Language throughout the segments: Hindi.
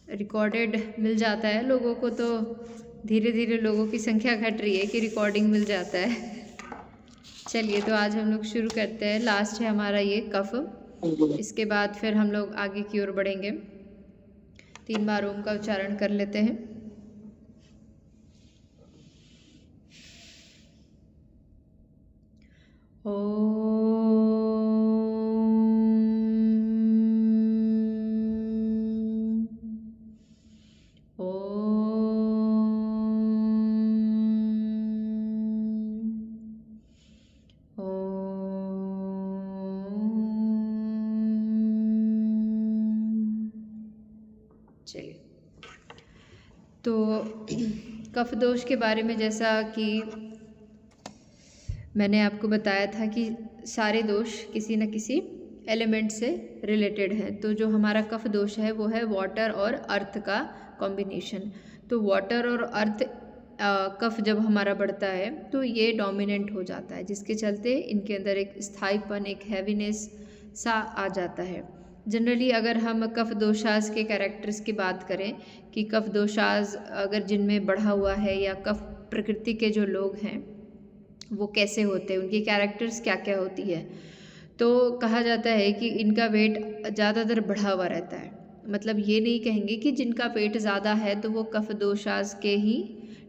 रिकॉर्डेड मिल जाता है लोगों को, तो धीरे धीरे लोगों की संख्या घट रही है कि रिकॉर्डिंग मिल जाता है। चलिए तो आज हम लोग शुरू करते हैं। लास्ट है हमारा ये कफ, इसके बाद फिर हम लोग आगे की ओर बढ़ेंगे। 3 बार ओम का उच्चारण कर लेते हैं। चलिए तो कफ दोष के बारे में जैसा कि मैंने आपको बताया था कि सारे दोष किसी न किसी एलिमेंट से रिलेटेड हैं। तो जो हमारा कफ दोष है वो है वाटर और अर्थ का कॉम्बिनेशन। तो वाटर और अर्थ कफ जब हमारा बढ़ता है तो ये डोमिनेंट हो जाता है, जिसके चलते इनके अंदर एक स्थायीपन, एक हैवीनेस सा आ जाता है। जनरली अगर हम कफ दोषाज के कैरेक्टर्स की बात करें कि कफ दोषाज अगर जिनमें बढ़ा हुआ है या कफ प्रकृति के जो लोग हैं वो कैसे होते हैं, उनकी कैरेक्टर्स क्या क्या होती है, तो कहा जाता है कि इनका वेट ज़्यादातर बढ़ा हुआ रहता है। मतलब ये नहीं कहेंगे कि जिनका वेट ज़्यादा है तो वो कफ दोषाज के ही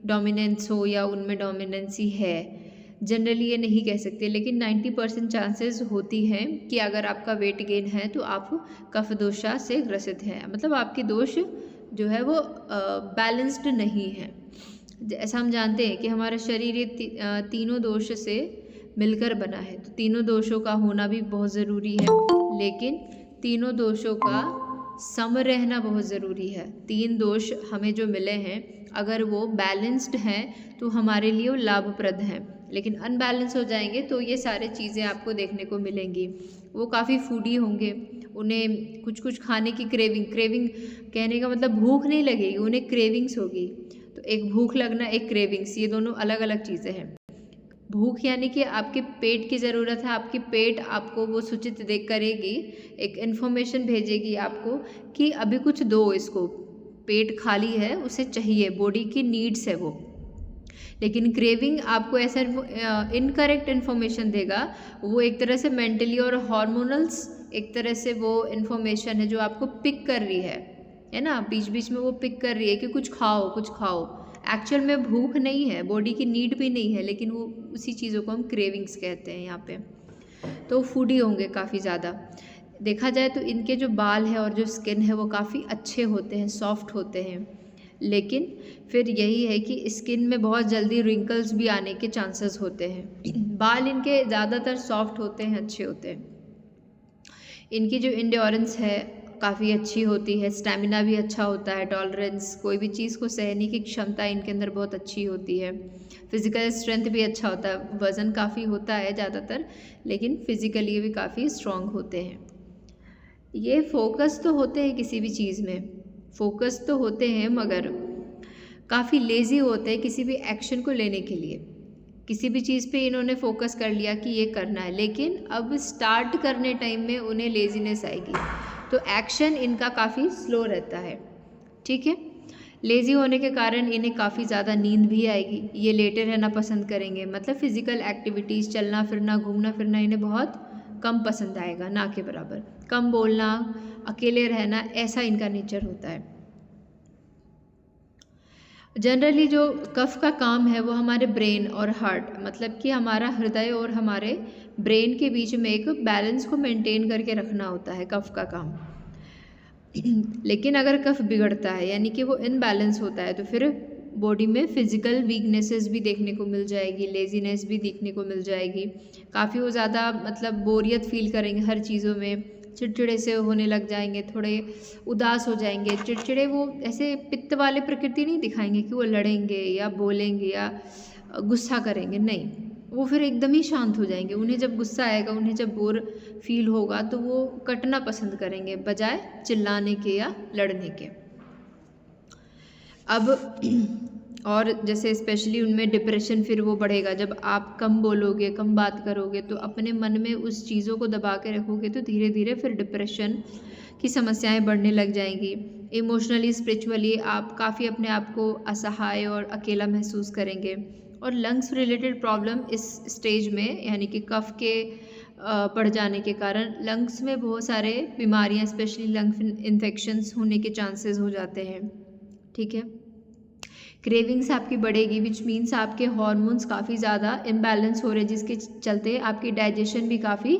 डोमिनेंस हो या उनमें डोमिनेंसी है, जनरली ये नहीं कह सकते। लेकिन 90% चांसेस होती हैं कि अगर आपका वेट गेन है तो आप कफ दोषा से ग्रसित हैं, मतलब आपकी दोष जो है वो बैलेंस्ड नहीं है। ऐसा हम जानते हैं कि हमारा शरीर ये तीनों दोष से मिलकर बना है, तो तीनों दोषों का होना भी बहुत ज़रूरी है, लेकिन तीनों दोषों का सम रहना बहुत ज़रूरी है। 3 दोष हमें जो मिले हैं अगर वो बैलेंस्ड हैं तो हमारे लिए वो लाभप्रद हैं, लेकिन अनबैलेंस हो जाएंगे तो ये सारी चीज़ें आपको देखने को मिलेंगी। वो काफ़ी फूडी होंगे, उन्हें कुछ कुछ खाने की क्रेविंग कहने का मतलब भूख नहीं लगेगी, उन्हें क्रेविंग्स होगी। तो एक भूख लगना, एक क्रेविंग्स, ये दोनों अलग अलग चीज़ें हैं। भूख यानी कि आपके पेट की ज़रूरत है, आपकी पेट आपको वो सूचित देख करेगी, एक इन्फॉर्मेशन भेजेगी आपको कि अभी कुछ दो इसको, पेट खाली है, उसे चाहिए, बॉडी की नीड्स है वो। लेकिन क्रेविंग आपको ऐसा इनकरेक्ट इन्फॉर्मेशन देगा, वो एक तरह से मेंटली और हार्मोनल्स एक तरह से वो इन्फॉर्मेशन है जो आपको पिक कर रही है ना, बीच बीच में वो पिक कर रही है कि कुछ खाओ कुछ खाओ। एक्चुअल में भूख नहीं है, बॉडी की नीड भी नहीं है, लेकिन वो उसी चीज़ों को हम क्रेविंग्स कहते हैं यहाँ पे। तो फूडी होंगे काफ़ी ज़्यादा। देखा जाए तो इनके जो बाल है और जो स्किन है वो काफ़ी अच्छे होते हैं, सॉफ्ट होते हैं, लेकिन फिर यही है कि स्किन में बहुत जल्दी रिंकल्स भी आने के चांसेस होते हैं। बाल इनके ज़्यादातर सॉफ्ट होते हैं, अच्छे होते हैं। इनकी जो इंड्योरेंस है काफ़ी अच्छी होती है, स्टैमिना भी अच्छा होता है, टॉलरेंस, कोई भी चीज़ को सहने की क्षमता इनके अंदर बहुत अच्छी होती है। फिज़िकल स्ट्रेंथ भी अच्छा होता है, वज़न काफ़ी होता है ज़्यादातर, लेकिन फिज़िकली भी काफ़ी स्ट्रॉन्ग होते हैं। ये फोकस तो होते हैं किसी भी चीज़ में, फोकस तो होते हैं, मगर काफ़ी लेज़ी होते हैं किसी भी एक्शन को लेने के लिए। किसी भी चीज़ पे इन्होंने फोकस कर लिया कि ये करना है, लेकिन अब स्टार्ट करने टाइम में उन्हें लेज़ीनेस आएगी, तो एक्शन इनका काफ़ी स्लो रहता है। ठीक है, लेज़ी होने के कारण इन्हें काफ़ी ज़्यादा नींद भी आएगी, ये लेटे रहना पसंद करेंगे, मतलब फिज़िकल एक्टिविटीज़, चलना फिरना, घूमना फिरना इन्हें बहुत कम पसंद आएगा, ना के बराबर। कम बोलना, अकेले रहना, ऐसा इनका नेचर होता है। जनरली जो कफ का काम है वो हमारे ब्रेन और हार्ट, मतलब कि हमारा हृदय और हमारे ब्रेन के बीच में एक बैलेंस को मेंटेन करके रखना होता है कफ का काम। लेकिन अगर कफ बिगड़ता है यानी कि वो इनबैलेंस होता है तो फिर बॉडी में फिजिकल वीकनेसेस भी देखने को मिल जाएगी, लेजीनेस भी देखने को मिल जाएगी, काफ़ी वो ज़्यादा मतलब बोरियत फील करेंगे हर चीज़ों में, चिड़चिड़े से होने लग जाएंगे, थोड़े उदास हो जाएंगे, चिड़चिड़े, वो ऐसे पित्त वाले प्रकृति नहीं दिखाएंगे कि वो लड़ेंगे या बोलेंगे या गुस्सा करेंगे, नहीं, वो फिर एकदम ही शांत हो जाएंगे। उन्हें जब गुस्सा आएगा, उन्हें जब बोर फील होगा तो वो कटना पसंद करेंगे बजाय चिल्लाने के या लड़ने के। अब और जैसे स्पेशली उनमें डिप्रेशन फिर वो बढ़ेगा, जब आप कम बोलोगे, कम बात करोगे, तो अपने मन में उस चीज़ों को दबा के रखोगे तो धीरे धीरे फिर डिप्रेशन की समस्याएं बढ़ने लग जाएंगी। इमोशनली स्पिरिचुअली आप काफ़ी अपने आप को असहाय और अकेला महसूस करेंगे। और लंग्स रिलेटेड प्रॉब्लम इस स्टेज में यानी कि कफ के बढ़ जाने के कारण लंग्स में बहुत सारे बीमारियां स्पेशली लंग इन्फेक्शंस होने के चांसेस हो जाते हैं। ठीक है, क्रेविंग्स आपकी बढ़ेगी विच मीन्स आपके हार्मोन्स काफ़ी ज़्यादा इम्बैलेंस हो रहे हैं, जिसके चलते आपकी डाइजेशन भी काफ़ी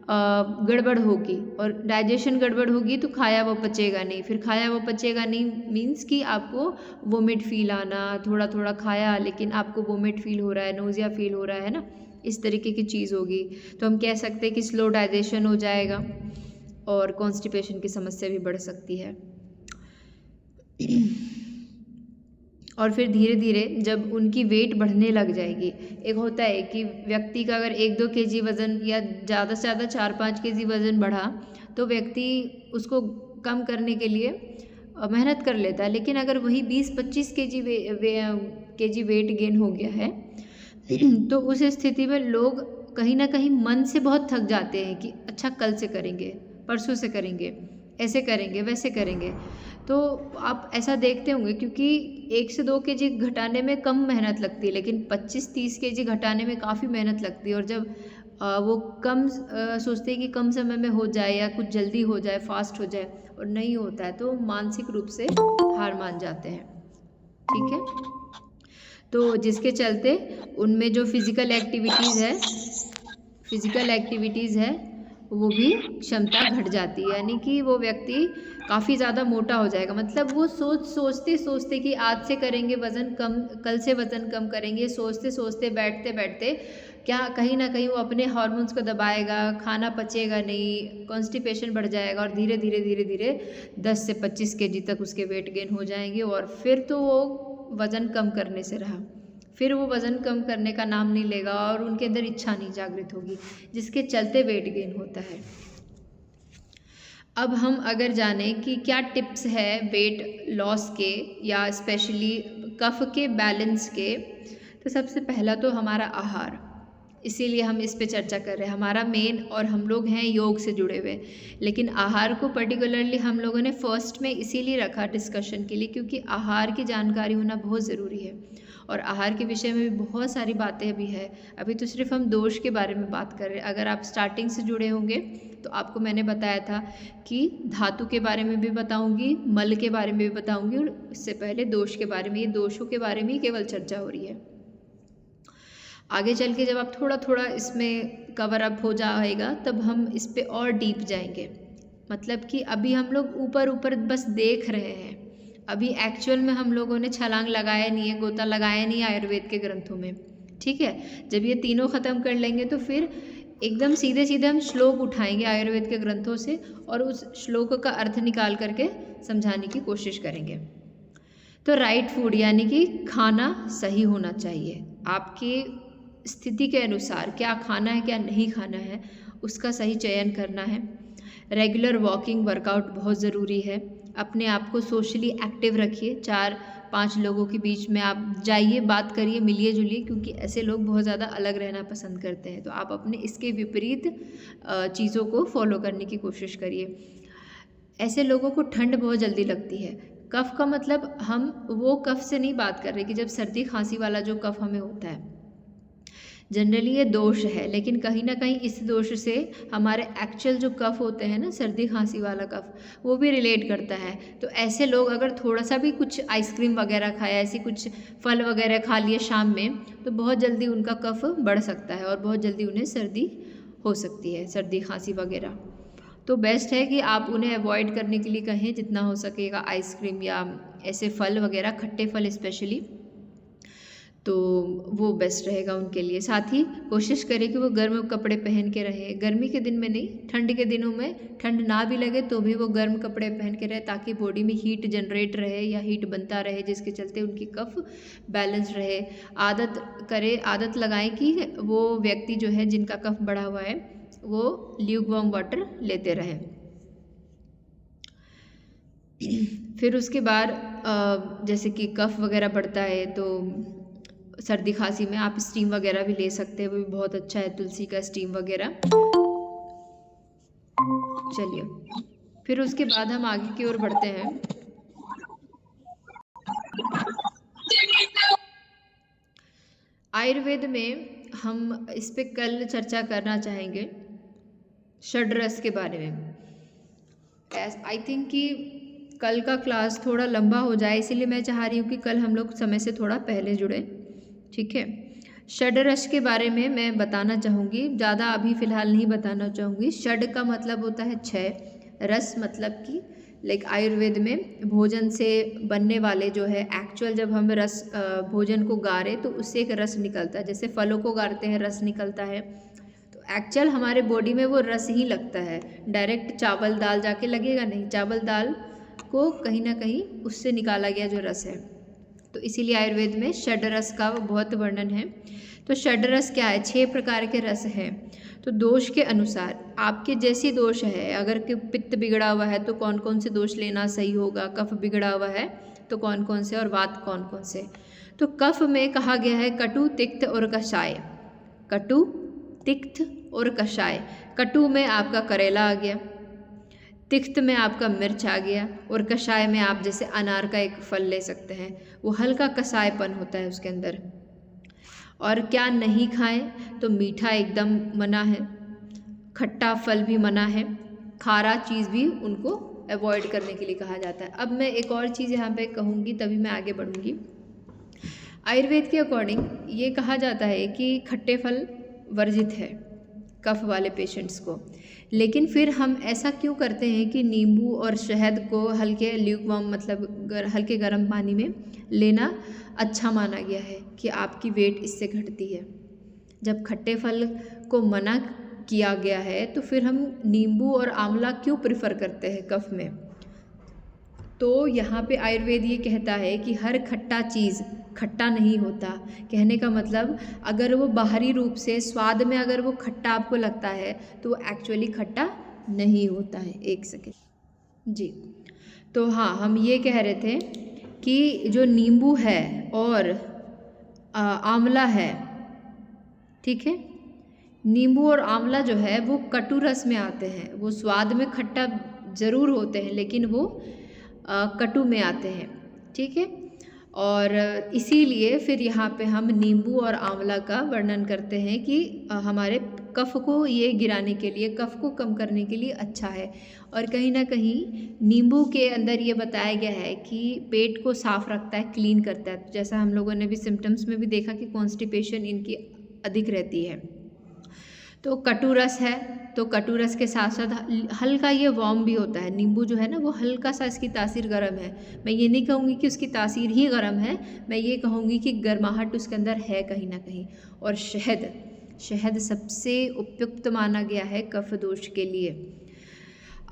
गड़बड़ होगी। और डाइजेशन गड़बड़ होगी तो खाया वो पचेगा नहीं, फिर खाया वो पचेगा नहीं मीन्स कि आपको वोमिट फील आना, थोड़ा थोड़ा खाया लेकिन आपको वोमिट फील हो रहा है, नोजिया फील हो रहा है ना, इस तरीके की चीज़ होगी। तो हम कह सकते हैं कि स्लो डाइजेशन हो जाएगा और कॉन्स्टिपेशन की समस्या भी बढ़ सकती है। और फिर धीरे धीरे जब उनकी वेट बढ़ने लग जाएगी, एक होता है कि व्यक्ति का अगर 1-2 केजी वज़न या ज़्यादा से ज़्यादा 4-5 केजी वज़न बढ़ा तो व्यक्ति उसको कम करने के लिए मेहनत कर लेता है। लेकिन अगर वही 20-25 केजी वेट गेन हो गया है तो उस स्थिति में लोग कहीं ना कहीं मन से बहुत थक जाते हैं कि अच्छा कल से करेंगे, परसों से करेंगे, ऐसे करेंगे, वैसे करेंगे। तो आप ऐसा देखते होंगे क्योंकि 1 से 2 केजी घटाने में कम मेहनत लगती है, लेकिन 25-30 केजी घटाने में काफ़ी मेहनत लगती है। और जब वो कम सोचते हैं कि कम समय में हो जाए या कुछ जल्दी हो जाए, फास्ट हो जाए, और नहीं होता है तो मानसिक रूप से हार मान जाते हैं। ठीक है, तो जिसके चलते उनमें जो फिज़िकल एक्टिविटीज़ है वो भी क्षमता घट जाती है, यानी कि वो व्यक्ति काफ़ी ज़्यादा मोटा हो जाएगा। मतलब वो सोचते कि आज से करेंगे वज़न कम, कल से वज़न कम करेंगे, सोचते बैठते क्या कहीं ना कहीं वो अपने हार्मोन्स को दबाएगा, खाना पचेगा नहीं, कॉन्स्टिपेशन बढ़ जाएगा और धीरे धीरे 10 से 25 केजी तक उसके वेट गेन हो जाएंगे। और फिर तो वो वज़न कम करने से रहा, फिर वो वज़न कम करने का नाम नहीं लेगा और उनके अंदर इच्छा नहीं जागृत होगी, जिसके चलते वेट गेन होता है। अब हम अगर जानें कि क्या टिप्स है वेट लॉस के या स्पेशली कफ के बैलेंस के, तो सबसे पहला तो हमारा आहार, इसीलिए हम इस पे चर्चा कर रहे हैं। हमारा मेन, और हम लोग हैं योग से जुड़े हुए, लेकिन आहार को पर्टिकुलरली हम लोगों ने फर्स्ट में इसीलिए रखा डिस्कशन के लिए क्योंकि आहार की जानकारी होना बहुत ज़रूरी है। और आहार के विषय में भी बहुत सारी बातें भी है। अभी तो सिर्फ हम दोष के बारे में बात कर रहे हैं। अगर आप स्टार्टिंग से जुड़े होंगे तो आपको मैंने बताया था कि धातु के बारे में भी बताऊंगी, मल के बारे में भी बताऊंगी, और इससे पहले दोष के बारे में, ये दोषों के बारे में ही केवल चर्चा हो रही है। आगे चल के जब आप थोड़ा थोड़ा इसमें कवर अप हो जाएगा तब हम इस पे और डीप जाएंगे। मतलब कि अभी हम लोग ऊपर बस देख रहे हैं, अभी एक्चुअल में हम लोगों ने छलांग लगाया नहीं है, गोता लगाया नहीं है आयुर्वेद के ग्रंथों में। ठीक है, जब ये तीनों ख़त्म कर लेंगे तो फिर एकदम सीधे हम श्लोक उठाएंगे आयुर्वेद के ग्रंथों से और उस श्लोक का अर्थ निकाल करके समझाने की कोशिश करेंगे। तो राइट फूड यानी कि खाना सही होना चाहिए, आपकी स्थिति के अनुसार क्या खाना है क्या नहीं खाना है उसका सही चयन करना है। रेगुलर वॉकिंग वर्कआउट बहुत ज़रूरी है। अपने आप को सोशली एक्टिव रखिए, 4-5 लोगों के बीच में आप जाइए, बात करिए, मिलिए जुलिए, क्योंकि ऐसे लोग बहुत ज़्यादा अलग रहना पसंद करते हैं। तो आप अपने इसके विपरीत चीज़ों को फॉलो करने की कोशिश करिए। ऐसे लोगों को ठंड बहुत जल्दी लगती है। कफ का मतलब हम वो कफ से नहीं बात कर रहे कि जब सर्दी खांसी वाला जो कफ हमें होता है, जनरली ये दोष है, लेकिन कहीं ना कहीं इस दोष से हमारे एक्चुअल जो कफ होते हैं ना, सर्दी खांसी वाला कफ, वो भी रिलेट करता है। तो ऐसे लोग अगर थोड़ा सा भी कुछ आइसक्रीम वगैरह खाया, ऐसी कुछ फल वगैरह खा लिए शाम में, तो बहुत जल्दी उनका कफ बढ़ सकता है और बहुत जल्दी उन्हें सर्दी हो सकती है, सर्दी खांसी वगैरह। तो बेस्ट है कि आप उन्हें अवॉइड करने के लिए कहें जितना हो सकेगा आइसक्रीम या ऐसे फल वगैरह, खट्टे फल स्पेशली, तो वो बेस्ट रहेगा उनके लिए। साथ ही कोशिश करें कि वो गर्म कपड़े पहन के रहे, गर्मी के दिन में नहीं, ठंड के दिनों में ठंड ना भी लगे तो भी वो गर्म कपड़े पहन के रहे, ताकि बॉडी में हीट जनरेट रहे या हीट बनता रहे, जिसके चलते उनकी कफ बैलेंस रहे। आदत लगाएं कि वो व्यक्ति जो है जिनका कफ बढ़ा हुआ है वो ल्यूकवार्म वाटर लेते रहें। फिर उसके बाद जैसे कि कफ वगैरह बढ़ता है तो सर्दी खांसी में आप स्टीम वगैरह भी ले सकते हैं, वो भी बहुत अच्छा है, तुलसी का स्टीम वगैरह। चलिए फिर उसके बाद हम आगे की ओर बढ़ते हैं। आयुर्वेद में हम इस पे कल चर्चा करना चाहेंगे षड्रस के बारे में। आई थिंक कि कल का क्लास थोड़ा लंबा हो जाए, इसीलिए मैं चाह रही हूँ कि कल हम लोग समय से थोड़ा पहले जुड़े। ठीक है, षड्रस के बारे में मैं बताना चाहूँगी, ज़्यादा अभी फ़िलहाल नहीं बताना चाहूँगी। षड का मतलब होता है छः, रस मतलब कि लाइक आयुर्वेद में भोजन से बनने वाले जो है एक्चुअल, जब हम रस भोजन को गारे तो उससे एक रस निकलता है, जैसे फलों को गारते हैं रस निकलता है, तो एक्चुअल हमारे बॉडी में वो रस ही लगता है। डायरेक्ट चावल दाल जाके लगेगा नहीं, चावल दाल को कहीं ना कहीं उससे निकाला गया जो रस है। तो इसीलिए आयुर्वेद में षड्रस का बहुत वर्णन है। तो षड्रस क्या है? 6 प्रकार के रस हैं। तो दोष के अनुसार आपके जैसी दोष है, अगर कि पित्त बिगड़ा हुआ है तो कौन कौन से दोष लेना सही होगा, कफ बिगड़ा हुआ है तो कौन कौन से, और वात कौन कौन से। तो कफ में कहा गया है कटु, तिक्त और कषाय। कटु, तिक्त और कषाय। कटु में आपका करेला आ गया, तिक्त में आपका मिर्च आ गया, और कषाय में आप जैसे अनार का एक फल ले सकते हैं, वो हल्का कषायपन होता है उसके अंदर। और क्या नहीं खाएं? तो मीठा एकदम मना है, खट्टा फल भी मना है, खारा चीज़ भी उनको अवॉइड करने के लिए कहा जाता है। अब मैं एक और चीज़ यहाँ पे कहूँगी, तभी मैं आगे बढ़ूँगी। आयुर्वेद के अकॉर्डिंग ये कहा जाता है कि खट्टे फल वर्जित है कफ वाले पेशेंट्स को, लेकिन फिर हम ऐसा क्यों करते हैं कि नींबू और शहद को हल्के ल्यूकवार्म मतलब हल्के गर्म पानी में लेना अच्छा माना गया है कि आपकी वेट इससे घटती है। जब खट्टे फल को मना किया गया है तो फिर हम नींबू और आंवला क्यों प्रेफर करते हैं कफ में? तो यहाँ पे आयुर्वेद ये कहता है कि हर खट्टा चीज़ खट्टा नहीं होता। कहने का मतलब अगर वो बाहरी रूप से स्वाद में अगर वो खट्टा आपको लगता है तो वो एक्चुअली खट्टा नहीं होता है। एक सेकेंड जी। तो हाँ, हम ये कह रहे थे कि जो नींबू है और आंवला है, ठीक है, नींबू और आंवला जो है वो कटु रस में आते हैं। वो स्वाद में खट्टा ज़रूर होते हैं लेकिन वो कटु में आते हैं, ठीक है। और इसीलिए फिर यहाँ पे हम नींबू और आंवला का वर्णन करते हैं कि हमारे कफ को ये गिराने के लिए, कफ को कम करने के लिए अच्छा है। और कहीं ना कहीं नींबू के अंदर ये बताया गया है कि पेट को साफ रखता है, क्लीन करता है। जैसा हम लोगों ने भी सिम्टम्स में भी देखा कि कॉन्स्टिपेशन इनकी अधिक रहती है। तो कटु रस है, तो कटु रस के साथ साथ हल्का ये वार्म भी होता है। नींबू जो है ना वो हल्का सा इसकी तासीर गर्म है। मैं ये नहीं कहूँगी कि उसकी तासीर ही गर्म है, मैं ये कहूँगी कि गर्माहट उसके अंदर है कहीं ना कहीं। और शहद, शहद सबसे उपयुक्त माना गया है कफ दोष के लिए।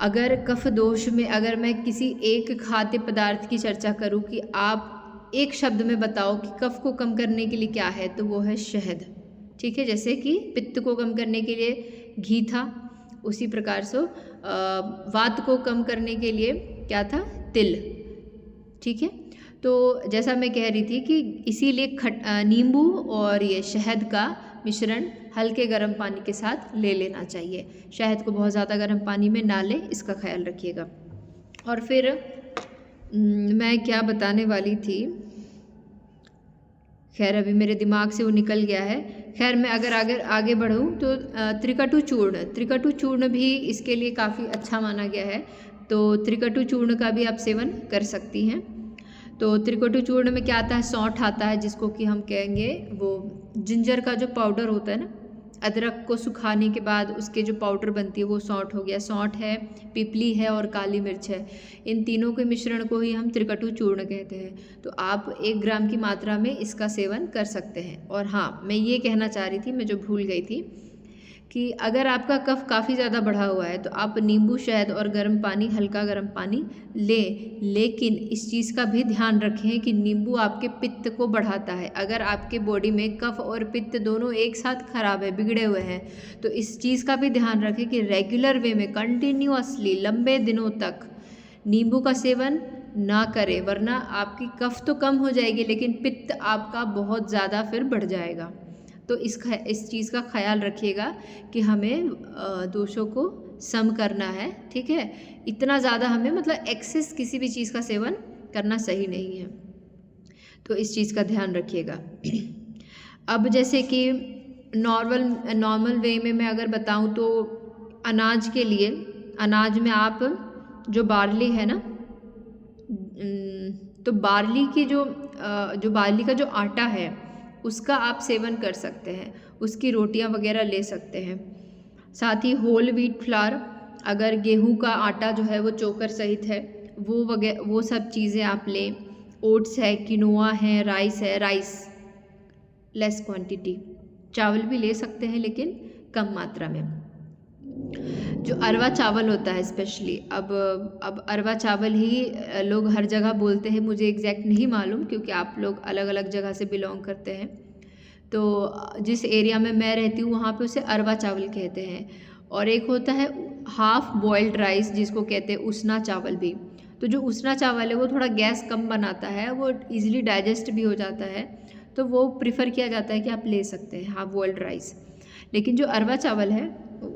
अगर कफ दोष में अगर मैं किसी एक खाद्य पदार्थ की चर्चा करूँ कि आप एक शब्द में बताओ कि कफ को कम करने के लिए क्या है, तो वो है शहद, ठीक है। जैसे कि पित्त को कम करने के लिए घी था, उसी प्रकार से वात को कम करने के लिए क्या था? तिल, ठीक है। तो जैसा मैं कह रही थी कि इसीलिए नींबू और ये शहद का मिश्रण हल्के गर्म पानी के साथ ले लेना चाहिए। शहद को बहुत ज़्यादा गर्म पानी में ना लें, इसका ख्याल रखिएगा। और फिर मैं क्या बताने वाली थी, खैर अभी मेरे दिमाग से वो निकल गया है। खैर मैं अगर आगे बढ़ूँ तो त्रिकटु चूर्ण, त्रिकटु चूर्ण भी इसके लिए काफ़ी अच्छा माना गया है। तो त्रिकटु चूर्ण का भी आप सेवन कर सकती हैं। तो त्रिकटु चूर्ण में क्या आता है? सौंठ आता है, जिसको कि हम कहेंगे वो जिंजर का जो पाउडर होता है ना, अदरक को सुखाने के बाद उसके जो पाउडर बनती है वो सौंठ हो गया। सौंठ है, पिपली है और काली मिर्च है। इन तीनों के मिश्रण को ही हम त्रिकटु चूर्ण कहते हैं। तो आप 1 ग्राम की मात्रा में इसका सेवन कर सकते हैं। और हाँ, मैं ये कहना चाह रही थी, मैं जो भूल गई थी, कि अगर आपका कफ काफ़ी ज़्यादा बढ़ा हुआ है तो आप नींबू, शहद और गर्म पानी, हल्का गर्म पानी लें। लेकिन इस चीज़ का भी ध्यान रखें कि नींबू आपके पित्त को बढ़ाता है। अगर आपके बॉडी में कफ और पित्त दोनों एक साथ खराब है, बिगड़े हुए हैं, तो इस चीज़ का भी ध्यान रखें कि रेगुलर वे में कंटिन्यूअसली लंबे दिनों तक नींबू का सेवन ना करें, वरना आपकी कफ तो कम हो जाएगी लेकिन पित्त आपका बहुत ज़्यादा फिर बढ़ जाएगा। तो इस चीज़ का ख्याल रखिएगा कि हमें दोषों को सम करना है, ठीक है। इतना ज़्यादा हमें मतलब एक्सेस किसी भी चीज़ का सेवन करना सही नहीं है, तो इस चीज़ का ध्यान रखिएगा। अब जैसे कि नॉर्मल वे में मैं अगर बताऊं तो अनाज के लिए, अनाज में आप जो बार्ली है ना, तो बार्ली की जो बार्ली का जो आटा है उसका आप सेवन कर सकते हैं, उसकी रोटियां वगैरह ले सकते हैं। साथ ही होल व्हीट फ्लावर, अगर गेहूं का आटा जो है वो चोकर सहित है, वो सब चीज़ें आप लें। ओट्स है, किनोआ है, राइस लेस क्वांटिटी, चावल भी ले सकते हैं लेकिन कम मात्रा में। जो अरवा चावल होता है स्पेशली, अब अरवा चावल ही लोग हर जगह बोलते हैं, मुझे एग्जैक्ट नहीं मालूम क्योंकि आप लोग अलग अलग जगह से बिलोंग करते हैं। तो जिस एरिया में मैं रहती हूँ वहाँ पे उसे अरवा चावल कहते हैं। और एक होता है हाफ बॉइल्ड राइस जिसको कहते हैं उसना चावल भी। तो जो उसना चावल है वो थोड़ा गैस कम बनाता है, वो इजीली डाइजेस्ट भी हो जाता है, तो वो प्रिफ़र किया जाता है कि आप ले सकते हैं हाफ बॉइल्ड राइस। लेकिन जो अरवा चावल है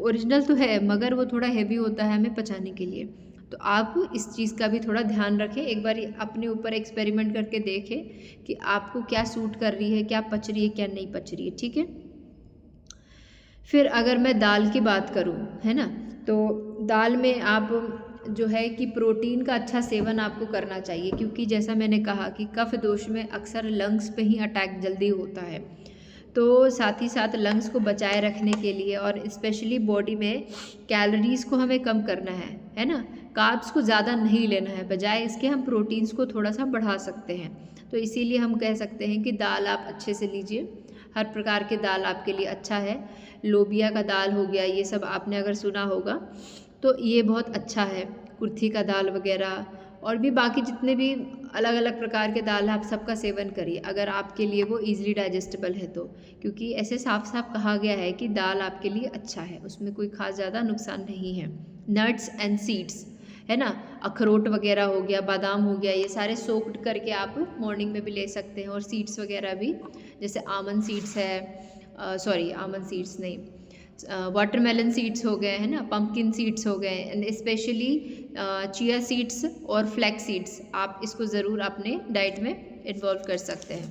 ओरिजिनल तो है मगर वो थोड़ा हैवी होता है हमें पचाने के लिए, तो आप इस चीज़ का भी थोड़ा ध्यान रखें। एक बार अपने ऊपर एक्सपेरिमेंट करके देखें कि आपको क्या सूट कर रही है, क्या पच रही है, क्या नहीं पच रही है, ठीक है। फिर अगर मैं दाल की बात करूँ, है ना, तो दाल में आप जो है कि प्रोटीन का अच्छा सेवन आपको करना चाहिए, क्योंकि जैसा मैंने कहा कि कफ दोष में अक्सर लंग्स पे ही अटैक जल्दी होता है। तो साथ ही साथ लंग्स को बचाए रखने के लिए और स्पेशली बॉडी में कैलोरीज़ को हमें कम करना है ना, कार्ब्स को ज़्यादा नहीं लेना है, बजाय इसके हम प्रोटीन्स को थोड़ा सा बढ़ा सकते हैं। तो इसीलिए हम कह सकते हैं कि दाल आप अच्छे से लीजिए, हर प्रकार के दाल आपके लिए अच्छा है। लोबिया का दाल हो गया, ये सब आपने अगर सुना होगा तो ये बहुत अच्छा है। कुर्थी का दाल वगैरह और भी बाकी जितने भी अलग अलग प्रकार के दाल है आप सबका सेवन करिए अगर आपके लिए वो इजीली डाइजेस्टेबल है तो, क्योंकि ऐसे साफ साफ कहा गया है कि दाल आपके लिए अच्छा है, उसमें कोई खास ज़्यादा नुकसान नहीं है। नट्स एंड सीड्स है ना, अखरोट वगैरह हो गया, बादाम हो गया, ये सारे सोक्ड करके आप मॉर्निंग में भी ले सकते हैं। और सीड्स वगैरह भी, जैसे आमंड सीड्स है, सॉरी आमंड सीड्स नहीं, वाटरमेलन सीड्स हो गए हैं ना, पम्पकिन सीड्स हो गए, एंड स्पेशली चिया सीड्स और फ्लैक्स सीड्स, आप इसको ज़रूर अपने डाइट में इन्वॉल्व कर सकते हैं।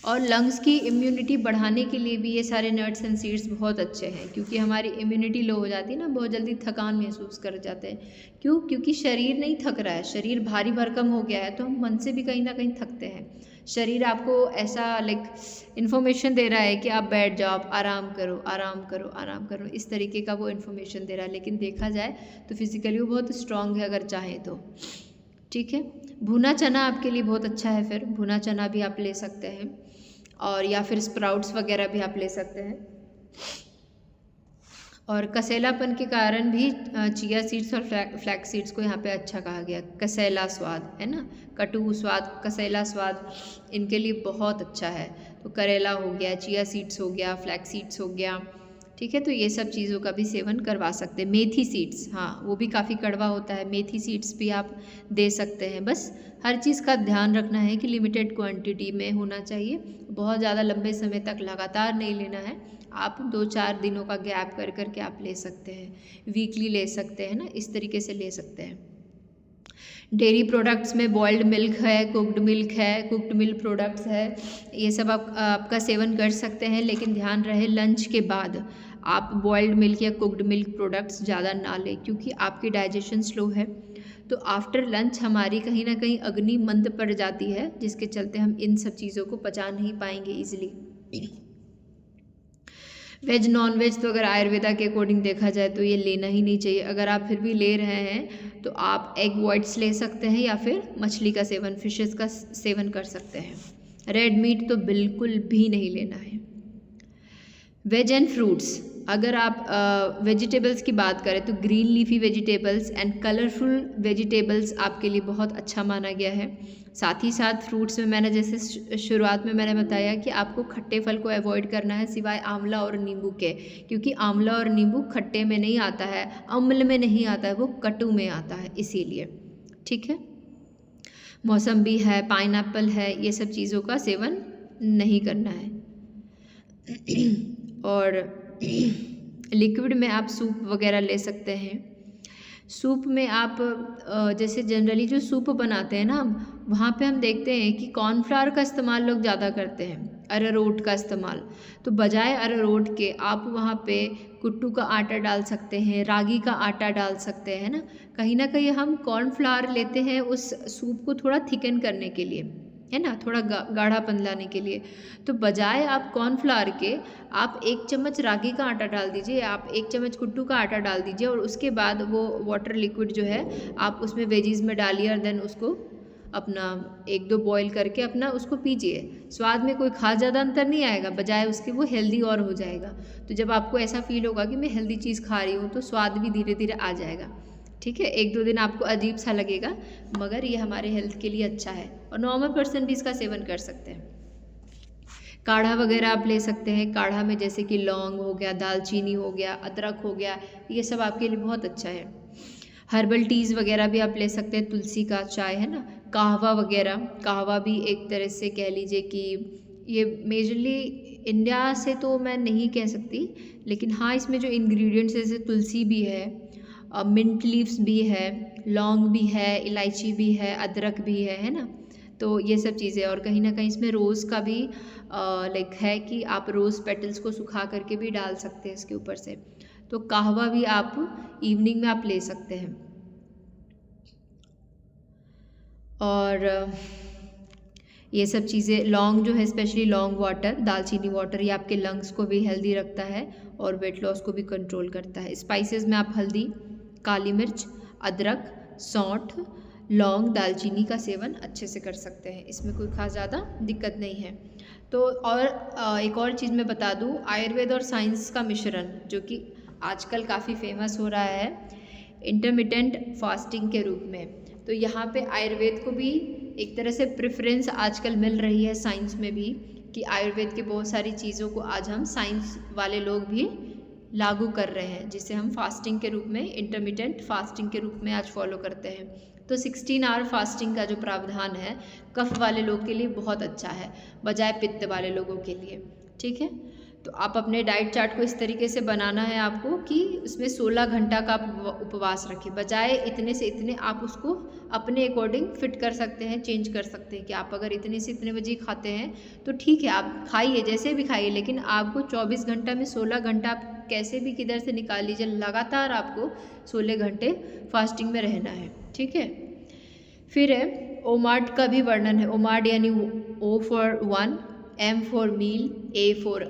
और लंग्स की इम्यूनिटी बढ़ाने के लिए भी ये सारे नट्स एंड सीड्स बहुत अच्छे हैं, क्योंकि हमारी इम्यूनिटी लो हो जाती है ना, बहुत जल्दी थकान महसूस कर जाते हैं। क्यों? क्योंकि शरीर नहीं थक रहा है, शरीर भारी भरकम हो गया है, तो हम मन से भी कहीं ना कहीं थकते हैं। शरीर आपको ऐसा इन्फॉर्मेशन दे रहा है कि आप बैठ जाओ, आप आराम करो आराम करो आराम करो, इस तरीके का वो इन्फॉर्मेशन दे रहा है। लेकिन देखा जाए तो फिज़िकली वो बहुत स्ट्रांग है अगर चाहें तो, ठीक है। भुना चना आपके लिए बहुत अच्छा है, फिर भुना चना भी आप ले सकते हैं, और या फिर स्प्राउट्स वगैरह भी आप ले सकते हैं। और कसेलापन के कारण भी चिया सीड्स और फ्लैक्स सीड्स को यहाँ पे अच्छा कहा गया। कसेला स्वाद है ना, कटु स्वाद, कसेला स्वाद इनके लिए बहुत अच्छा है। तो करेला हो गया, चिया सीड्स हो गया, फ्लैक्स सीड्स हो गया, ठीक है। तो ये सब चीज़ों का भी सेवन करवा सकते हैं। मेथी सीड्स, हाँ वो भी काफ़ी कड़वा होता है, मेथी सीड्स भी आप दे सकते हैं। बस हर चीज़ का ध्यान रखना है कि लिमिटेड क्वांटिटी में होना चाहिए, बहुत ज़्यादा लंबे समय तक लगातार नहीं लेना है। आप 2-4 दिनों का गैप कर करके आप ले सकते हैं, वीकली ले सकते हैं ना, इस तरीके से ले सकते हैं। डेयरी प्रोडक्ट्स में बॉइल्ड मिल्क है, कुक्ड मिल्क है, कुक्ड मिल्क प्रोडक्ट्स है, ये सब आपका सेवन कर सकते हैं। लेकिन ध्यान रहे लंच के बाद आप बॉइल्ड मिल्क या कुक्ड मिल्क प्रोडक्ट्स ज़्यादा ना लें, क्योंकि आपकी डाइजेशन स्लो है। तो आफ्टर लंच हमारी कहीं ना कहीं अग्नि मंद पड़ जाती है, जिसके चलते हम इन सब चीज़ों को पचा नहीं पाएंगे ईजिली। वेज नॉन वेज तो अगर आयुर्वेदा के अकॉर्डिंग देखा जाए तो ये लेना ही नहीं चाहिए। अगर आप फिर भी ले रहे हैं तो आप एग वाइट्स ले सकते हैं या फिर मछली का सेवन, फिशेस का सेवन कर सकते हैं। रेड मीट तो बिल्कुल भी नहीं लेना है। वेज एंड फ्रूट्स, अगर आप वेजिटेबल्स की बात करें तो green leafy vegetables and colourful vegetables आपके लिए बहुत अच्छा माना गया है। साथ ही साथ फ्रूट्स में मैंने जैसे शुरुआत में मैंने बताया कि आपको खट्टे फल को अवॉइड करना है, सिवाय आंवला और नींबू के, क्योंकि आंवला और नींबू खट्टे में नहीं आता है, अम्ल में नहीं आता है, वो कटु में आता है, इसीलिए, ठीक है। मौसम्बी है, पाइनएप्पल है, ये सब चीज़ों का सेवन नहीं करना है। और लिक्विड में आप सूप वगैरह ले सकते हैं। सूप में आप जैसे जनरली जो सूप बनाते हैं ना हम, वहाँ पे हम देखते हैं कि कॉर्नफ्लावर का इस्तेमाल लोग ज़्यादा करते हैं, अरारोट का इस्तेमाल। तो बजाय अरारोट के आप वहाँ पे कुट्टू का आटा डाल सकते हैं, रागी का आटा डाल सकते हैं ना। कहीं ना कहीं हम कॉर्नफ्लावर लेते हैं उस सूप को थोड़ा थिकन करने के लिए, है ना, थोड़ा गाढ़ापन लाने के लिए। तो बजाय आप कॉर्नफ्लावर के आप 1 चम्मच रागी का आटा डाल दीजिए, आप 1 चम्मच कुट्टू का आटा डाल दीजिए, और उसके बाद वो वाटर लिक्विड जो है आप उसमें वेजीज में डालिए, और देन उसको अपना 1-2 बॉईल करके अपना उसको पीजिए। स्वाद में कोई खास ज़्यादा अंतर नहीं आएगा, बजाय उसके वो हेल्दी और हो जाएगा। तो जब आपको ऐसा फील होगा कि मैं हेल्दी चीज़ खा रही हूँ, तो स्वाद भी धीरे धीरे आ जाएगा। ठीक है, 1-2 दिन आपको अजीब सा लगेगा, मगर ये हमारे हेल्थ के लिए अच्छा है, और नॉर्मल पर्सन भी इसका सेवन कर सकते हैं। काढ़ा वगैरह आप ले सकते हैं। काढ़ा में जैसे कि लौंग हो गया, दालचीनी हो गया, अदरक हो गया, ये सब आपके लिए बहुत अच्छा है। हर्बल टीज़ वगैरह भी आप ले सकते हैं, तुलसी का चाय है ना, कहवा वगैरह। कहवा भी एक तरह से कह लीजिए कि ये मेजरली इंडिया से तो मैं नहीं कह सकती, लेकिन हाँ इसमें जो इंग्रेडिएंट्स जैसे तुलसी भी है, मिंट लीव्स भी है, लौंग भी है, इलायची भी है, अदरक भी है ना। तो ये सब चीज़ें, और कहीं ना कहीं इसमें रोज़ का भी लाइक है कि आप रोज़ पेटल्स को सुखा करके भी डाल सकते हैं इसके ऊपर से। तो कहवा भी आप इवनिंग में आप ले सकते हैं। और ये सब चीज़ें, लौंग जो है स्पेशली लौंग वाटर, दालचीनी वाटर, ये आपके लंग्स को भी हेल्दी रखता है और वेट लॉस को भी कंट्रोल करता है। स्पाइसेस में आप हल्दी, काली मिर्च, अदरक, सौंठ, लौंग, दालचीनी का सेवन अच्छे से कर सकते हैं, इसमें कोई खास ज़्यादा दिक्कत नहीं है। तो और एक और चीज़ मैं बता दूँ, आयुर्वेद और साइंस का मिश्रण जो कि आजकल काफ़ी फेमस हो रहा है इंटरमिटेंट फास्टिंग के रूप में। तो यहाँ पे आयुर्वेद को भी एक तरह से प्रेफरेंस आजकल मिल रही है, साइंस में भी, कि आयुर्वेद की बहुत सारी चीज़ों को आज हम साइंस वाले लोग भी लागू कर रहे हैं, जिसे हम फास्टिंग के रूप में, इंटरमिटेंट फास्टिंग के रूप में आज फॉलो करते हैं। तो 16 आवर फास्टिंग का जो प्रावधान है कफ वाले लोग के लिए बहुत अच्छा है, बजाय पित्त वाले लोगों के लिए। ठीक है, तो आप अपने डाइट चार्ट को इस तरीके से बनाना है आपको कि उसमें 16 घंटा का आप उपवास रखें, बजाय इतने से इतने आप उसको अपने अकॉर्डिंग फिट कर सकते हैं, चेंज कर सकते हैं कि आप अगर इतने से इतने बजे खाते हैं तो ठीक है आप खाइए, जैसे भी खाइए, लेकिन आपको 24 घंटा में 16 घंटा आप कैसे भी किधर से निकाल लीजिए, लगातार आपको 16 घंटे फास्टिंग में रहना है। ठीक है, फिर है ओमाड का भी वर्णन है। ओमाड यानी O for 1, M for meal, A for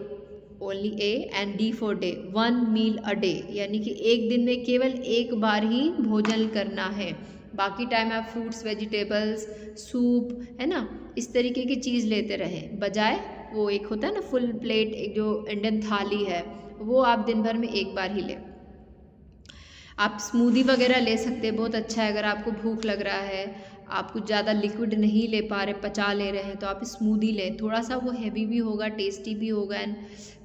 only A and D for day, 1 meal a day, यानी कि एक दिन में केवल एक बार ही भोजन करना है, बाकी टाइम आप फ्रूट्स, वेजिटेबल्स, सूप, है ना, इस तरीके की चीज़ लेते रहें, बजाय वो एक होता है ना फुल प्लेट, एक जो इंडियन थाली है वो आप दिन भर में एक बार ही लें। आप स्मूदी वगैरह ले सकते हैं, बहुत अच्छा है। अगर आपको भूख लग रहा है, आप कुछ ज़्यादा लिक्विड नहीं ले पा रहे, पचा ले रहे हैं, तो आप स्मूदी लें, थोड़ा सा वो हैवी भी होगा, टेस्टी भी होगा, एंड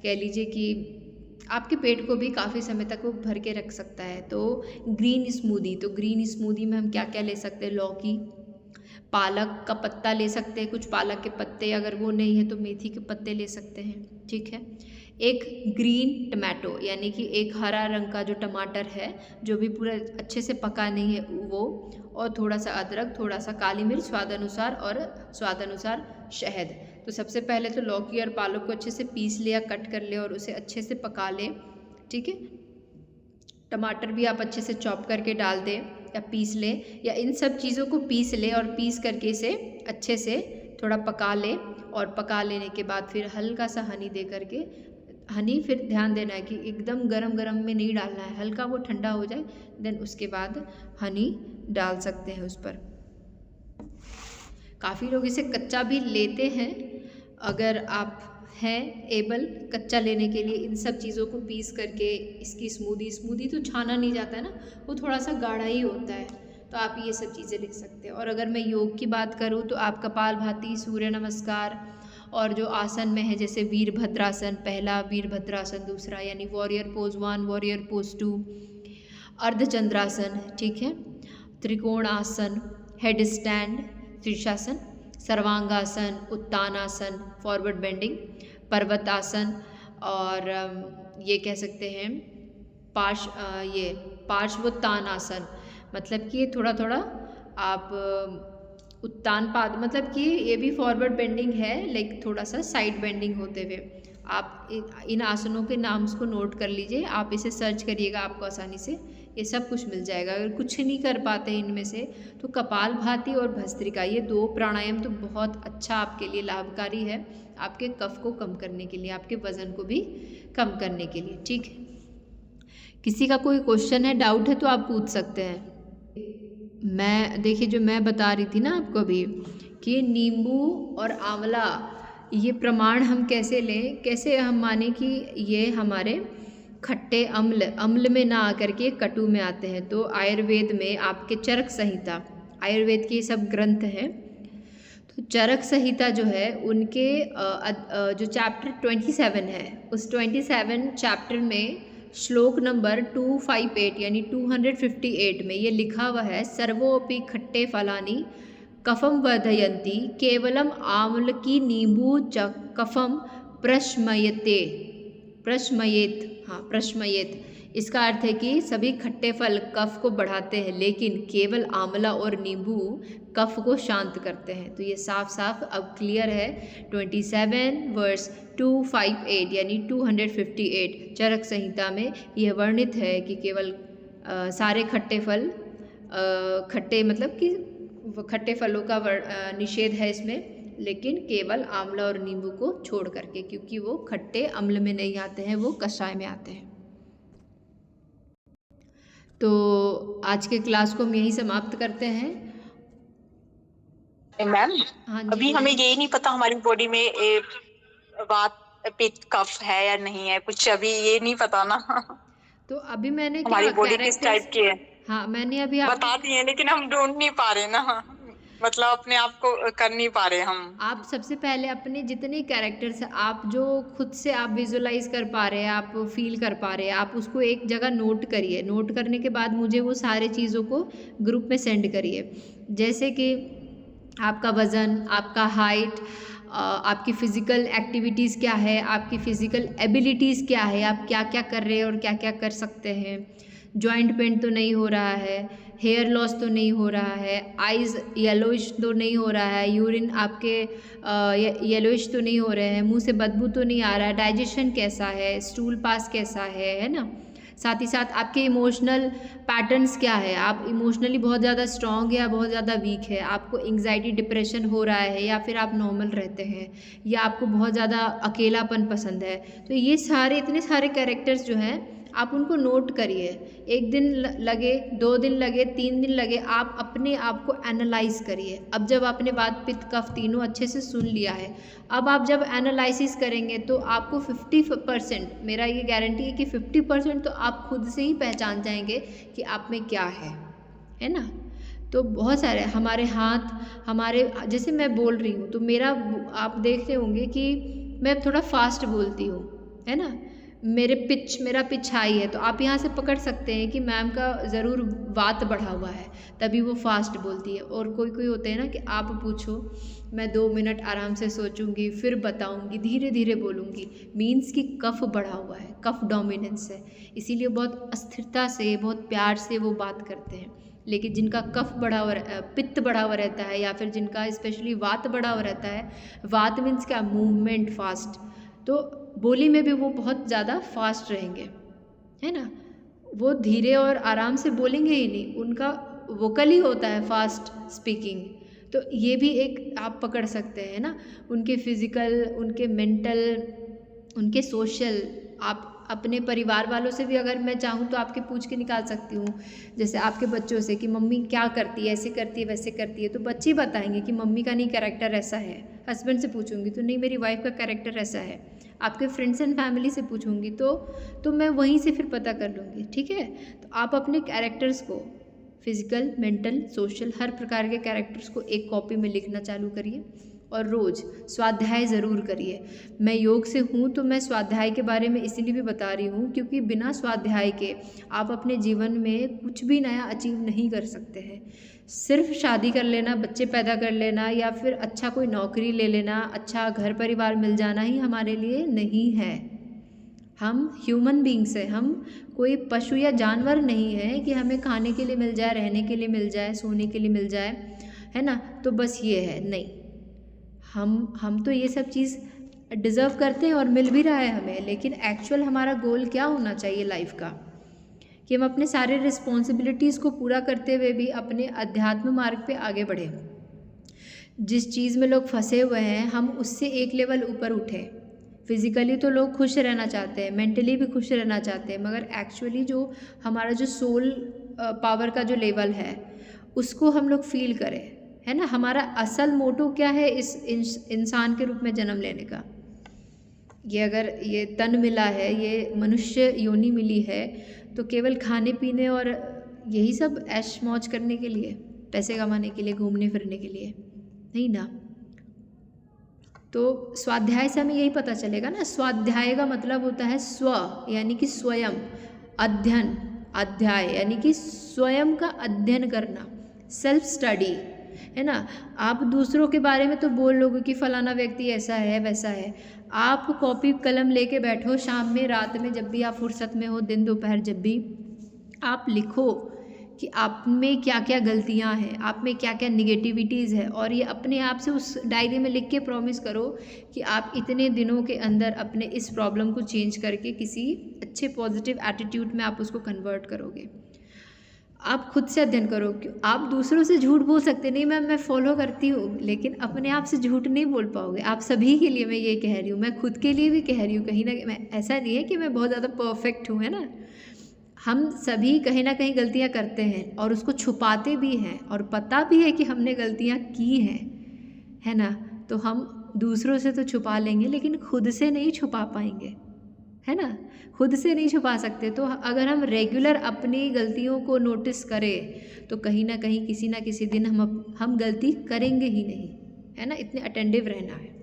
कह लीजिए कि आपके पेट को भी काफ़ी समय तक वो भर के रख सकता है। तो ग्रीन स्मूदी, तो ग्रीन स्मूदी में हम क्या क्या ले सकते हैं, लौकी, पालक का पत्ता ले सकते हैं, कुछ पालक के पत्ते, अगर वो नहीं है तो मेथी के पत्ते ले सकते हैं। ठीक है, एक ग्रीन टमाटो यानी कि एक हरा रंग का जो टमाटर है जो भी पूरा अच्छे से पका नहीं है वो, और थोड़ा सा अदरक, थोड़ा सा काली मिर्च स्वादानुसार, और स्वादानुसार शहद। तो सबसे पहले तो लौकी और पालक को अच्छे से पीस ले या कट कर ले और उसे अच्छे से पका लें। ठीक है, टमाटर भी आप अच्छे से चॉप करके डाल दें या पीस लें, या इन सब चीज़ों को पीस लें और पीस करके इसे अच्छे से थोड़ा पका लें, और पका लेने के बाद फिर हल्का सा हनी दे करके, हनी फिर ध्यान देना है कि एकदम गरम गरम में नहीं डालना है, हल्का वो ठंडा हो जाए, देन उसके बाद हनी डाल सकते हैं उस पर। काफ़ी लोग इसे कच्चा भी लेते हैं, अगर आप हैं एबल कच्चा लेने के लिए, इन सब चीज़ों को पीस करके इसकी स्मूदी तो छाना नहीं जाता है ना, वो थोड़ा सा गाढ़ा ही होता है, तो आप ये सब चीज़ें ले सकते हैं। और अगर मैं योग की बात करूँ तो आप कपालभाति, सूर्य नमस्कार, और जो आसन में है जैसे वीरभद्रासन, पहला वीरभद्रासन, दूसरा यानी वॉरियर पोज 1, वॉरियर पोज 2, अर्धचंद्रासन, ठीक है, त्रिकोण आसन, हेड स्टैंड, त्रिशासन, सर्वांगासन, उत्तानासन, फॉरवर्ड बेंडिंग, पर्वतासन, और ये कह सकते हैं ये पार्श्वोत्तानासन, मतलब कि ये थोड़ा थोड़ा आप उत्तान पाद, मतलब कि ये भी फॉरवर्ड बेंडिंग है, लाइक थोड़ा सा साइड बेंडिंग होते हुए। आप इन आसनों के नाम्स को नोट कर लीजिए, आप इसे सर्च करिएगा, आपको आसानी से ये सब कुछ मिल जाएगा। अगर कुछ नहीं कर पाते इनमें से तो कपालभाति और भस्त्रिका, ये 2 प्राणायाम तो बहुत अच्छा आपके लिए लाभकारी है, आपके कफ को कम करने के लिए, आपके वजन को भी कम करने के लिए। ठीक है, किसी का कोई क्वेश्चन है, डाउट है तो आप पूछ सकते हैं। मैं देखिए जो मैं बता रही थी ना आपको अभी कि नींबू और आंवला, ये प्रमाण हम कैसे लें, कैसे हम माने कि ये हमारे खट्टे अम्ल में ना आकर के कटु में आते हैं। तो आयुर्वेद में आपके चरक संहिता, आयुर्वेद के सब ग्रंथ हैं, तो चरक संहिता जो है उनके जो चैप्टर 27 है, उस 27 चैप्टर में श्लोक नंबर 258 यानी 258 में ये लिखा हुआ है, सर्वोपि खट्टे फलानि कफम वर्धयन्ति केवलम आम्ल की नींबू च कफम प्रशमयते, प्रशमयेत। इसका अर्थ है कि सभी खट्टे फल कफ को बढ़ाते हैं, लेकिन केवल आंवला और नींबू कफ को शांत करते हैं। तो ये साफ साफ अब क्लियर है। 27 वर्स 258 यानी 258 चरक संहिता में यह वर्णित है कि केवल सारे खट्टे फल, खट्टे मतलब कि खट्टे फलों का निषेध है इसमें, लेकिन केवल आंवला और नींबू को छोड़ करके, क्योंकि वो खट्टे अम्ल में नहीं आते हैं, वो कषाय में आते हैं। तो आज के क्लास को हम यही समाप्त करते हैं। मैम हाँ जी, अभी हमें यही नहीं पता हमारी बॉडी में वात पित्त कफ है या नहीं है, कुछ अभी ये नहीं पता ना। तो अभी मैंने हमारी बॉडी किस टाइप की है हाँ मैंने अभी बता दी है, लेकिन हम ढूंढ नहीं पा रहे ना, मतलब अपने आप को कर नहीं पा रहे हम। आप सबसे पहले अपने जितने कैरेक्टर्स आप जो खुद से आप विजुलाइज कर पा रहे हैं, आप फील कर पा रहे हैं, आप उसको एक जगह नोट करिए। नोट करने के बाद मुझे वो सारे चीज़ों को ग्रुप में सेंड करिए, जैसे कि आपका वज़न, आपका हाइट, आपकी फ़िज़िकल एक्टिविटीज़ क्या है, आपकी फ़िज़िकल एबिलिटीज़ क्या है, आप क्या क्या कर रहे हैं और क्या क्या कर सकते हैं, जॉइंट पेन तो नहीं हो रहा है, हेयर लॉस तो नहीं हो रहा है, आइज़ येलोइश तो नहीं हो रहा है, यूरिन आपके येलोइश तो नहीं हो रहे हैं, मुंह से बदबू तो नहीं आ रहा है, डाइजेशन कैसा है, स्टूल पास कैसा है ना। साथ ही साथ आपके इमोशनल पैटर्न्स क्या है, आप इमोशनली बहुत ज़्यादा स्ट्रॉन्ग है या बहुत ज़्यादा वीक है, आपको एंग्जाइटी डिप्रेशन हो रहा है या फिर आप नॉर्मल रहते हैं, या आपको बहुत ज़्यादा अकेलापन पसंद है। तो ये सारे इतने सारे कैरेक्टर्स जो हैं आप उनको नोट करिए। 1 दिन लगे, 2 दिन लगे, 3 दिन लगे, आप अपने आप को एनालाइज करिए। अब जब आपने वात पित्त कफ तीनों अच्छे से सुन लिया है, अब आप जब एनालिसिस करेंगे तो आपको 50%, मेरा ये गारंटी है कि 50% तो आप खुद से ही पहचान जाएंगे कि आप में क्या है ना। तो बहुत सारे हमारे हाथ, हमारे जैसे मैं बोल रही हूँ तो मेरा, आप देखते होंगे कि मैं थोड़ा फास्ट बोलती हूँ, है ना, मेरा पिच हाई है, तो आप यहाँ से पकड़ सकते हैं कि मैम का ज़रूर वात बढ़ा हुआ है, तभी वो फास्ट बोलती है। और कोई होते हैं ना कि आप पूछो, मैं 2 मिनट आराम से सोचूंगी फिर बताऊंगी, धीरे धीरे बोलूँगी, मीन्स कि कफ बढ़ा हुआ है, कफ डोमिनेंस है, इसीलिए बहुत अस्थिरता से, बहुत प्यार से वो बात करते हैं। लेकिन जिनका कफ बढ़ा हुआ, पित्त बढ़ा हुआ रहता है, या फिर जिनका स्पेशली वात बढ़ा हुआ रहता है, वात मीन्स क्या, मूवमेंट फास्ट, तो बोली में भी वो बहुत ज़्यादा फास्ट रहेंगे, है ना, वो धीरे और आराम से बोलेंगे ही नहीं, उनका वोकल ही होता है फास्ट स्पीकिंग। तो ये भी एक आप पकड़ सकते हैं ना, उनके फिज़िकल, उनके मेंटल, उनके सोशल। आप अपने परिवार वालों से भी अगर मैं चाहूँ तो आपके पूछ के निकाल सकती हूँ, जैसे आपके बच्चों से कि मम्मी क्या करती है, ऐसे करती है, वैसे करती है, तो बच्चे बताएंगे कि मम्मी का नहीं कैरेक्टर ऐसा है। हस्बैंड से पूछूंगी तो नहीं, मेरी वाइफ का कैरेक्टर ऐसा है। आपके फ्रेंड्स एंड फैमिली से पूछूंगी तो मैं वहीं से फिर पता कर लूँगी। ठीक है, तो आप अपने कैरेक्टर्स को, फिज़िकल, मेंटल, सोशल, हर प्रकार के कैरेक्टर्स को एक कॉपी में लिखना चालू करिए, और रोज़ स्वाध्याय ज़रूर करिए। मैं योग से हूँ तो मैं स्वाध्याय के बारे में इसीलिए भी बता रही हूँ क्योंकि बिना स्वाध्याय के आप अपने जीवन में कुछ भी नया अचीव नहीं कर सकते हैं। सिर्फ शादी कर लेना, बच्चे पैदा कर लेना, या फिर अच्छा कोई नौकरी ले लेना, अच्छा घर परिवार मिल जाना ही हमारे लिए नहीं है। हम ह्यूमन बींग्स हैं, हम कोई पशु या जानवर नहीं है कि हमें खाने के लिए मिल जाए, रहने के लिए मिल जाए, सोने के लिए मिल जाए, है ना, तो बस ये है, नहीं। हम तो ये सब चीज़ डिज़र्व करते हैं और मिल भी रहा है हमें, लेकिन एक्चुअल हमारा गोल क्या होना चाहिए लाइफ का, कि हम अपने सारे रिस्पॉन्सिबिलिटीज़ को पूरा करते हुए भी अपने अध्यात्म मार्ग पे आगे बढ़ें। जिस चीज़ में लोग फंसे हुए हैं हम उससे एक लेवल ऊपर उठें। फिज़िकली तो लोग खुश रहना चाहते हैं, मेंटली भी खुश रहना चाहते हैं, मगर एक्चुअली जो हमारा जो सोल पावर का जो लेवल है उसको हम लोग फील करें, है ना। हमारा असल मोटो क्या है इस इंसान के रूप में जन्म लेने का। ये अगर ये तन मिला है, ये मनुष्य योनि मिली है, तो केवल खाने पीने और यही सब ऐश मौज करने के लिए, पैसे कमाने के लिए, घूमने फिरने के लिए नहीं ना। तो स्वाध्याय से हमें यही पता चलेगा ना। स्वाध्याय का मतलब होता है स्व, यानी कि स्वयं, अध्ययन, अध्याय यानी कि स्वयं का अध्ययन करना, सेल्फ स्टडी, है ना। आप दूसरों के बारे में तो बोल लोगे कि फलाना व्यक्ति ऐसा है वैसा है। आप कॉपी कलम लेके बैठो, शाम में, रात में, जब भी आप फुर्सत में हो, दिन दोपहर, जब भी आप लिखो कि आप में क्या क्या गलतियां हैं, आप में क्या क्या निगेटिविटीज़ है, और ये अपने आप से उस डायरी में लिख के प्रॉमिस करो कि आप इतने दिनों के अंदर अपने इस प्रॉब्लम को चेंज करके किसी अच्छे पॉजिटिव एटीट्यूड में आप उसको कन्वर्ट करोगे। आप खुद से अध्ययन करो। क्यों आप दूसरों से झूठ बोल सकते नहीं, मैं फॉलो करती हूँ, लेकिन अपने आप से झूठ नहीं बोल पाओगे। आप सभी के लिए मैं ये कह रही हूँ, मैं खुद के लिए भी कह रही हूँ। कहीं ना मैं ऐसा नहीं है कि मैं बहुत ज़्यादा परफेक्ट हूँ, है ना। हम सभी कहीं ना कहीं गलतियाँ करते हैं और उसको छुपाते भी हैं, और पता भी है कि हमने गलतियाँ की हैं, है ना। तो हम दूसरों से तो छुपा लेंगे, लेकिन खुद से नहीं छुपा पाएंगे, है ना। खुद से नहीं छुपा सकते। तो अगर हम रेगुलर अपनी गलतियों को नोटिस करें तो कहीं ना कहीं किसी ना किसी दिन हम गलती करेंगे ही नहीं, है ना। इतने अटेंटिव रहना है।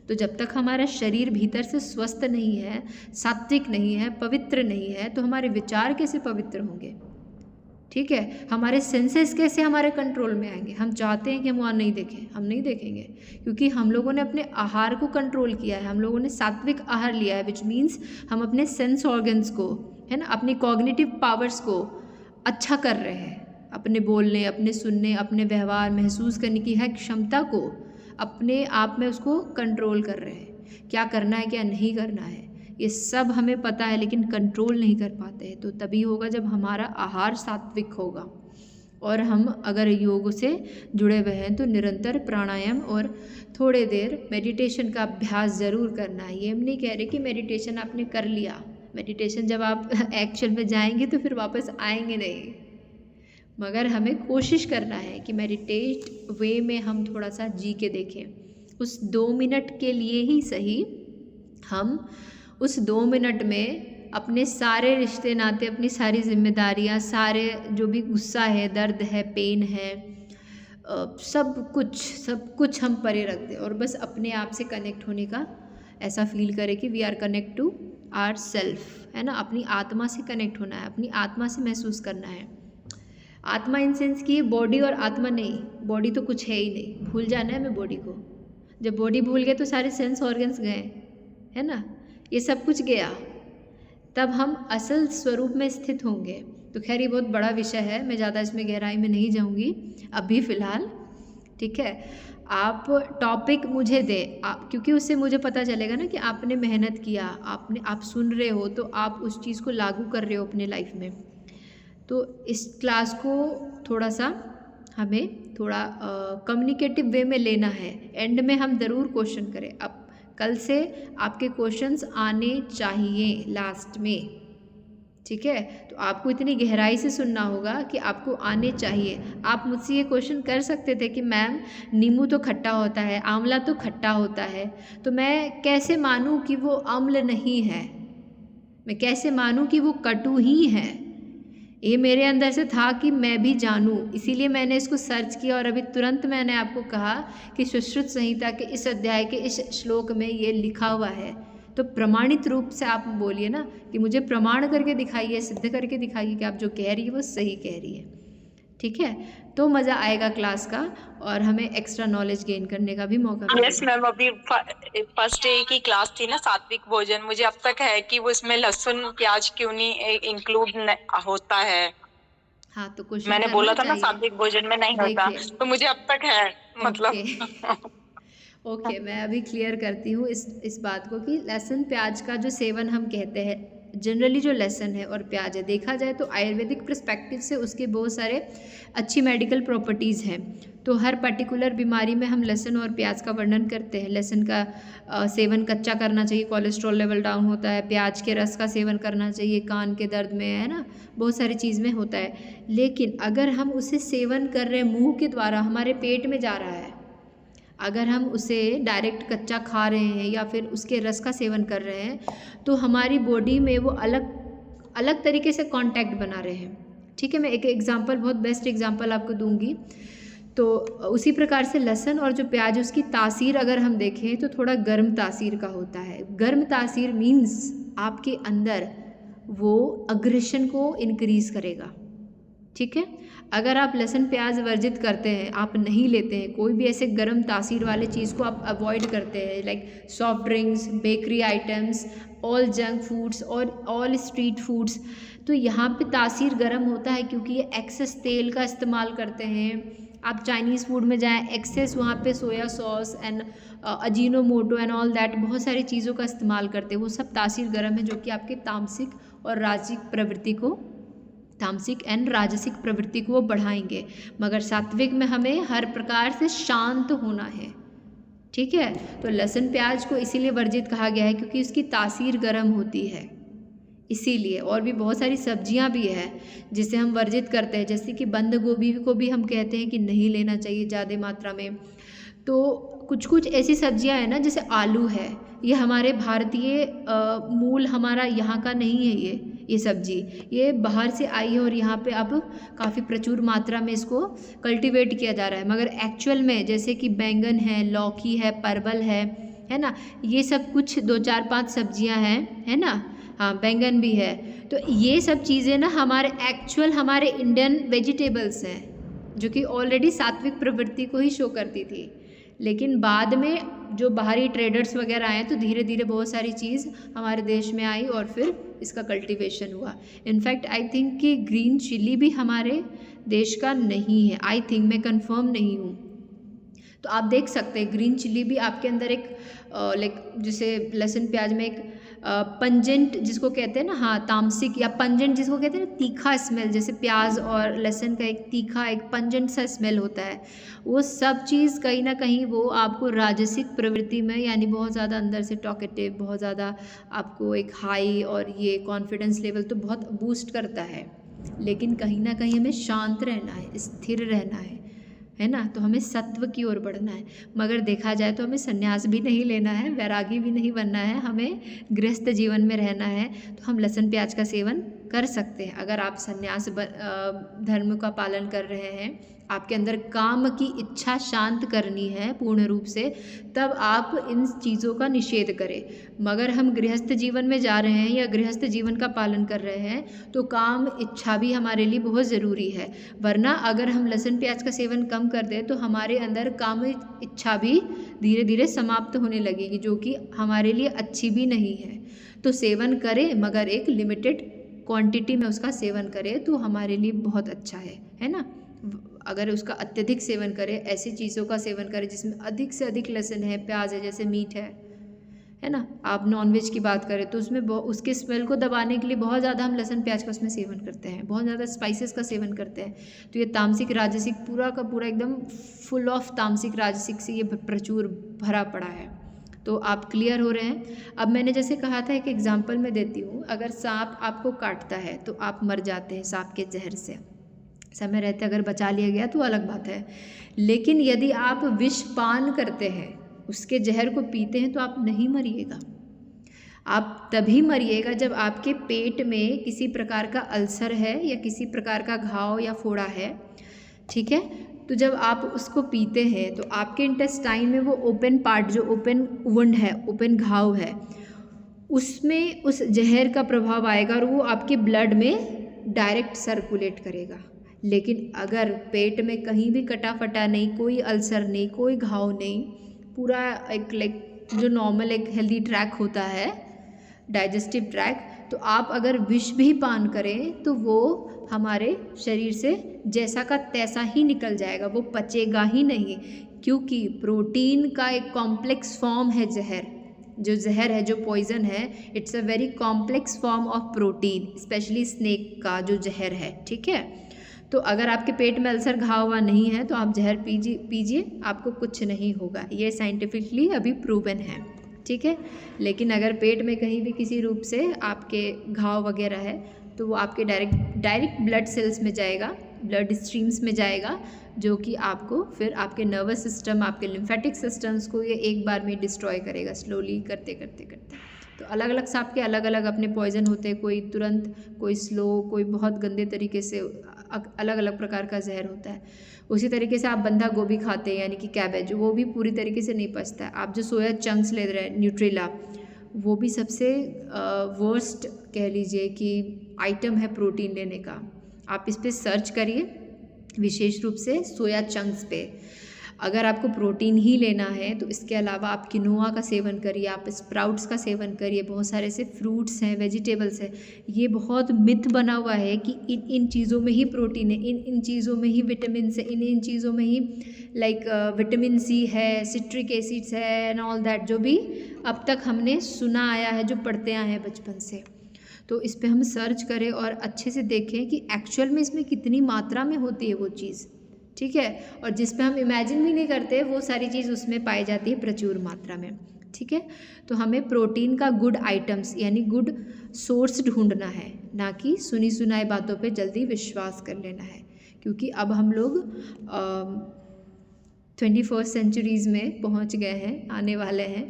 तो जब तक हमारा शरीर भीतर से स्वस्थ नहीं है, सात्विक नहीं है, पवित्र नहीं है, तो हमारे विचार कैसे पवित्र होंगे, ठीक है। हमारे सेंसेस कैसे हमारे कंट्रोल में आएंगे। हम चाहते हैं कि हम वहाँ नहीं देखें, हम नहीं देखेंगे, क्योंकि हम लोगों ने अपने आहार को कंट्रोल किया है। हम लोगों ने सात्विक आहार लिया है, विच मीन्स हम अपने सेंस ऑर्गन्स को, है ना, अपनी कॉग्निटिव पावर्स को अच्छा कर रहे हैं। अपने बोलने, अपने सुनने, अपने व्यवहार, महसूस करने की है क्षमता को अपने आप में उसको कंट्रोल कर रहे हैं। क्या करना है, क्या नहीं करना है, ये सब हमें पता है, लेकिन कंट्रोल नहीं कर पाते हैं। तो तभी होगा जब हमारा आहार सात्विक होगा। और हम अगर योग से जुड़े हुए हैं तो निरंतर प्राणायाम और थोड़े देर मेडिटेशन का अभ्यास ज़रूर करना है। ये हम नहीं कह रहे कि मेडिटेशन आपने कर लिया, मेडिटेशन जब आप एक्चुअल में जाएंगे तो फिर वापस आएंगे नहीं, मगर हमें कोशिश करना है कि मेडिटेट वे में हम थोड़ा सा जी के देखें। उस 2 मिनट के लिए ही सही, हम उस 2 मिनट में अपने सारे रिश्ते नाते, अपनी सारी जिम्मेदारियाँ, सारे जो भी गुस्सा है, दर्द है, पेन है, सब कुछ हम परे रख दें और बस अपने आप से कनेक्ट होने का ऐसा फील करें कि we are connect to our self, है ना। अपनी आत्मा से कनेक्ट होना है, अपनी आत्मा से महसूस करना है। आत्मा इन सेंस की बॉडी और आत्मा नहीं, बॉडी तो कुछ है ही नहीं, भूल जाना है हमें बॉडी को। जब बॉडी भूल गए तो सारे सेंस ऑर्गन्स गए, है ना, ये सब कुछ गया, तब हम असल स्वरूप में स्थित होंगे। तो खैर ये बहुत बड़ा विषय है, मैं ज़्यादा इसमें गहराई में नहीं जाऊँगी अभी फ़िलहाल, ठीक है। आप टॉपिक मुझे दें, क्योंकि उससे मुझे पता चलेगा ना कि आपने मेहनत किया, आप सुन रहे हो, तो आप उस चीज़ को लागू कर रहे हो अपने लाइफ में। तो इस क्लास को थोड़ा सा हमें थोड़ा कम्युनिकेटिव वे में लेना है। एंड में हम ज़रूर क्वेश्चन करें। अब कल से आपके क्वेश्चंस आने चाहिए लास्ट में, ठीक है। तो आपको इतनी गहराई से सुनना होगा कि आपको आने चाहिए। आप मुझसे ये क्वेश्चन कर सकते थे कि मैम नींबू तो खट्टा होता है, आंवला तो खट्टा होता है, तो मैं कैसे मानूं कि वो अम्ल नहीं है, मैं कैसे मानूं कि वो कटु ही है। ये मेरे अंदर से था कि मैं भी जानूं, इसीलिए मैंने इसको सर्च किया और अभी तुरंत मैंने आपको कहा कि सुश्रुत संहिता के इस अध्याय के इस श्लोक में ये लिखा हुआ है। तो प्रमाणित रूप से आप बोलिए ना कि मुझे प्रमाण करके दिखाइए, सिद्ध करके दिखाइए कि आप जो कह रही है वो सही कह रही है। ठीक है, तो मज़ा आएगा क्लास का और हमें एक्स्ट्रा नॉलेज गेन करने का भी मौका यस मिलेगा। मैम, अभी फर्स्ट डे की क्लास थी ना सात्विक भोजन, मुझे अब तक है कि वो इसमें लहसुन प्याज क्यों नहीं इंक्लूड होता है। हाँ, तो क्वेश्चन मैंने बोला करना था ना चाहिए। सात्विक भोजन में नहीं होता, देखिए, तो मुझे अब तक है ओके मतलब। ओके, मैं अभी क्लियर करती हूँ इस बात को कि लहसुन प्याज का जो सेवन हम कहते हैं, जनरली जो लहसुन है और प्याज है, देखा जाए तो आयुर्वेदिक पर्सपेक्टिव से उसके बहुत सारे अच्छी मेडिकल प्रॉपर्टीज़ हैं। तो हर पर्टिकुलर बीमारी में हम लहसुन और प्याज का वर्णन करते हैं। लहसुन का सेवन कच्चा करना चाहिए, कोलेस्ट्रॉल लेवल डाउन होता है। प्याज के रस का सेवन करना चाहिए, कान के दर्द में, है ना, बहुत सारी चीज़ में होता है। लेकिन अगर हम उसे सेवन कर रहे हैं, मुंह के द्वारा हमारे पेट में जा रहा है, अगर हम उसे डायरेक्ट कच्चा खा रहे हैं या फिर उसके रस का सेवन कर रहे हैं, तो हमारी बॉडी में वो अलग अलग तरीके से कांटेक्ट बना रहे हैं। ठीक है, मैं एक एग्जांपल, बहुत बेस्ट एग्जांपल आपको दूंगी। तो उसी प्रकार से लहसुन और जो प्याज, उसकी तासीर अगर हम देखें तो थोड़ा गर्म तासीर का होता है। गर्म तासीर मीन्स आपके अंदर वो अग्रेशन को इनक्रीज़ करेगा। ठीक है, अगर आप लहसुन प्याज वर्जित करते हैं, आप नहीं लेते हैं, कोई भी ऐसे गर्म तासीर वाले चीज़ को आप अवॉइड करते हैं, like soft drinks, bakery items, all junk foods और ऑल स्ट्रीट फूड्स, तो यहाँ पे तासीर गर्म होता है क्योंकि ये एक्सेस तेल का इस्तेमाल करते हैं। आप चाइनीज़ फूड में जाएं, एक्सेस वहाँ पे soya sauce and Ajinomoto and all that, बहुत सारी चीज़ों का इस्तेमाल करते हैं। वो सब तासीर गर्म है, जो कि आपके तामसिक और राजसिक प्रवृत्ति को, तामसिक एंड राजसिक प्रवृत्ति को वो बढ़ाएंगे। मगर सात्विक में हमें हर प्रकार से शांत होना है। ठीक है, तो लहसुन प्याज को इसीलिए वर्जित कहा गया है क्योंकि उसकी तासीर गर्म होती है, इसीलिए। और भी बहुत सारी सब्जियां भी है जिसे हम वर्जित करते हैं, जैसे कि बंद गोभी को भी हम कहते हैं कि नहीं लेना चाहिए ज़्यादा मात्रा में। तो कुछ कुछ ऐसी सब्जियां हैं ना, जैसे आलू है, ये हमारे भारतीय मूल हमारा यहाँ का नहीं है। ये सब्जी ये बाहर से आई है और यहाँ पे अब काफ़ी प्रचुर मात्रा में इसको कल्टीवेट किया जा रहा है। मगर एक्चुअल में जैसे कि बैंगन है, लौकी है, परवल है ना, ये सब कुछ 2-4-5 सब्जियां हैं, है ना, हाँ बैंगन भी है। तो ये सब चीज़ें ना हमारे इंडियन वेजिटेबल्स हैं, जो कि ऑलरेडी सात्विक प्रवृत्ति को ही शो करती थी। लेकिन बाद में जो बाहरी ट्रेडर्स वगैरह आए तो धीरे धीरे बहुत सारी चीज़ हमारे देश में आई और फिर इसका कल्टीवेशन हुआ। इनफैक्ट आई थिंक कि ग्रीन चिली भी हमारे देश का नहीं है, आई थिंक, मैं कंफर्म नहीं हूँ। तो आप देख सकते हैं ग्रीन चिली भी आपके अंदर एक लाइक जैसे लहसुन प्याज में एक पंजेंट जिसको कहते हैं ना, हाँ तामसिक या पंजेंट जिसको कहते हैं ना, तीखा स्मेल, जैसे प्याज और लहसुन का एक तीखा एक पंजेंट सा स्मेल होता है। वो सब चीज़ कहीं ना कहीं वो आपको राजसिक प्रवृत्ति में, यानी बहुत ज़्यादा अंदर से टॉकेटिव, बहुत ज़्यादा आपको एक हाई और ये कॉन्फिडेंस लेवल तो बहुत बूस्ट करता है। लेकिन कहीं ना कहीं हमें शांत रहना है, स्थिर रहना है ना, तो हमें सत्व की ओर बढ़ना है। मगर देखा जाए तो हमें संन्यास भी नहीं लेना है, वैरागी भी नहीं बनना है, हमें गृहस्थ जीवन में रहना है। तो हम लहसुन प्याज का सेवन कर सकते हैं। अगर आप संन्यास धर्म का पालन कर रहे हैं, आपके अंदर काम की इच्छा शांत करनी है पूर्ण रूप से, तब आप इन चीज़ों का निषेध करें। मगर हम गृहस्थ जीवन में जा रहे हैं या गृहस्थ जीवन का पालन कर रहे हैं तो काम इच्छा भी हमारे लिए बहुत ज़रूरी है। वरना अगर हम लहसुन प्याज का सेवन कम कर दें तो हमारे अंदर काम इच्छा भी धीरे धीरे समाप्त होने लगेगी, जो कि हमारे लिए अच्छी भी नहीं है। तो सेवन करें मगर एक लिमिटेड क्वांटिटी में उसका सेवन करें तो हमारे लिए बहुत अच्छा है ना। अगर उसका अत्यधिक सेवन करें, ऐसी चीज़ों का सेवन करें जिसमें अधिक से अधिक लहसुन है, प्याज है, जैसे मीट है ना। आप नॉनवेज की बात करें तो उसमें उसके स्मेल को दबाने के लिए बहुत ज़्यादा हम लहसुन प्याज का उसमें सेवन करते हैं, बहुत ज़्यादा स्पाइसेस का सेवन करते हैं। तो ये तामसिक राजसिक पूरा का पूरा एकदम फुल ऑफ तामसिक राजसिक से ये प्रचुर भरा पड़ा है। तो आप क्लियर हो रहे हैं। अब मैंने जैसे कहा था, एक एग्जाम्पल मैं देती हूँ। अगर सांप आपको काटता है तो आप मर जाते हैं सांप के जहर से, समय रहते अगर बचा लिया गया तो अलग बात है। लेकिन यदि आप विष पान करते हैं, उसके जहर को पीते हैं, तो आप नहीं मरिएगा। आप तभी मरिएगा जब आपके पेट में किसी प्रकार का अल्सर है या किसी प्रकार का घाव या फोड़ा है, ठीक है। तो जब आप उसको पीते हैं तो आपके इंटेस्टाइन में वो ओपन पार्ट, जो ओपन वुंड है, ओपन घाव है, उसमें उस जहर का प्रभाव आएगा और वो आपके ब्लड में डायरेक्ट सर्कुलेट करेगा। लेकिन अगर पेट में कहीं भी कटा फटा नहीं, कोई अल्सर नहीं, कोई घाव नहीं, पूरा एक लाइक जो नॉर्मल एक हेल्दी ट्रैक होता है, डाइजेस्टिव ट्रैक, तो आप अगर विष भी पान करें तो वो हमारे शरीर से जैसा का तैसा ही निकल जाएगा, वो पचेगा ही नहीं, क्योंकि प्रोटीन का एक कॉम्प्लेक्स फॉर्म है जहर। जो जहर है, जो पॉइजन है, it's a very complex form of protein, specially snake का जो जहर है, ठीक है। तो अगर आपके पेट में अल्सर घाव हुआ नहीं है तो आप जहर पीजिए, आपको कुछ नहीं होगा, ये साइंटिफिकली अभी प्रूवन है, ठीक है। लेकिन अगर पेट में कहीं भी किसी रूप से आपके घाव वगैरह है तो वो आपके डायरेक्ट ब्लड सेल्स में जाएगा, ब्लड स्ट्रीम्स में जाएगा, जो कि आपको फिर आपके नर्वस सिस्टम, आपके लिम्फेटिक सिस्टम्स को ये एक बार में डिस्ट्रॉय करेगा, स्लोली करते करते करते। तो अलग अलग सांप के अलग अलग अपने पॉइजन होते हैं, कोई तुरंत, कोई स्लो, कोई बहुत गंदे तरीके से, अलग अलग प्रकार का जहर होता है। उसी तरीके से आप बंधा गोभी खाते हैं, यानी कि कैबेज, वो भी पूरी तरीके से नहीं पचता है। आप जो सोया चंक्स ले रहे हैं, न्यूट्रेला, वो भी सबसे वर्स्ट कह लीजिए कि आइटम है प्रोटीन लेने का। आप इस पर सर्च करिए, विशेष रूप से सोया चंक्स पे। अगर आपको प्रोटीन ही लेना है तो इसके अलावा आप किनोआ का सेवन करिए, आप स्प्राउट्स का सेवन करिए, बहुत सारे ऐसे फ्रूट्स हैं, वेजिटेबल्स हैं। ये बहुत मिथ बना हुआ है कि इन चीज़ों में ही प्रोटीन है, इन चीज़ों में ही विटामिन है, इन चीज़ों में ही लाइक विटामिन सी है, सिट्रिक एसिड्स है एंड ऑल दैट, जो भी अब तक हमने सुना आया है, जो पढ़ते आए हैं बचपन से। तो इस पर हम सर्च करें और अच्छे से देखें कि एक्चुअल में इसमें कितनी मात्रा में होती है वो चीज़, ठीक है। और जिस पे हम इमेजिन भी नहीं करते, वो सारी चीज़ उसमें पाई जाती है प्रचुर मात्रा में, ठीक है। तो हमें प्रोटीन का गुड आइटम्स यानी गुड सोर्स ढूंढना है, ना कि सुनी सुनाई बातों पे जल्दी विश्वास कर लेना है, क्योंकि अब हम लोग 21st सेंचुरीज़ में पहुंच गए हैं, आने वाले हैं,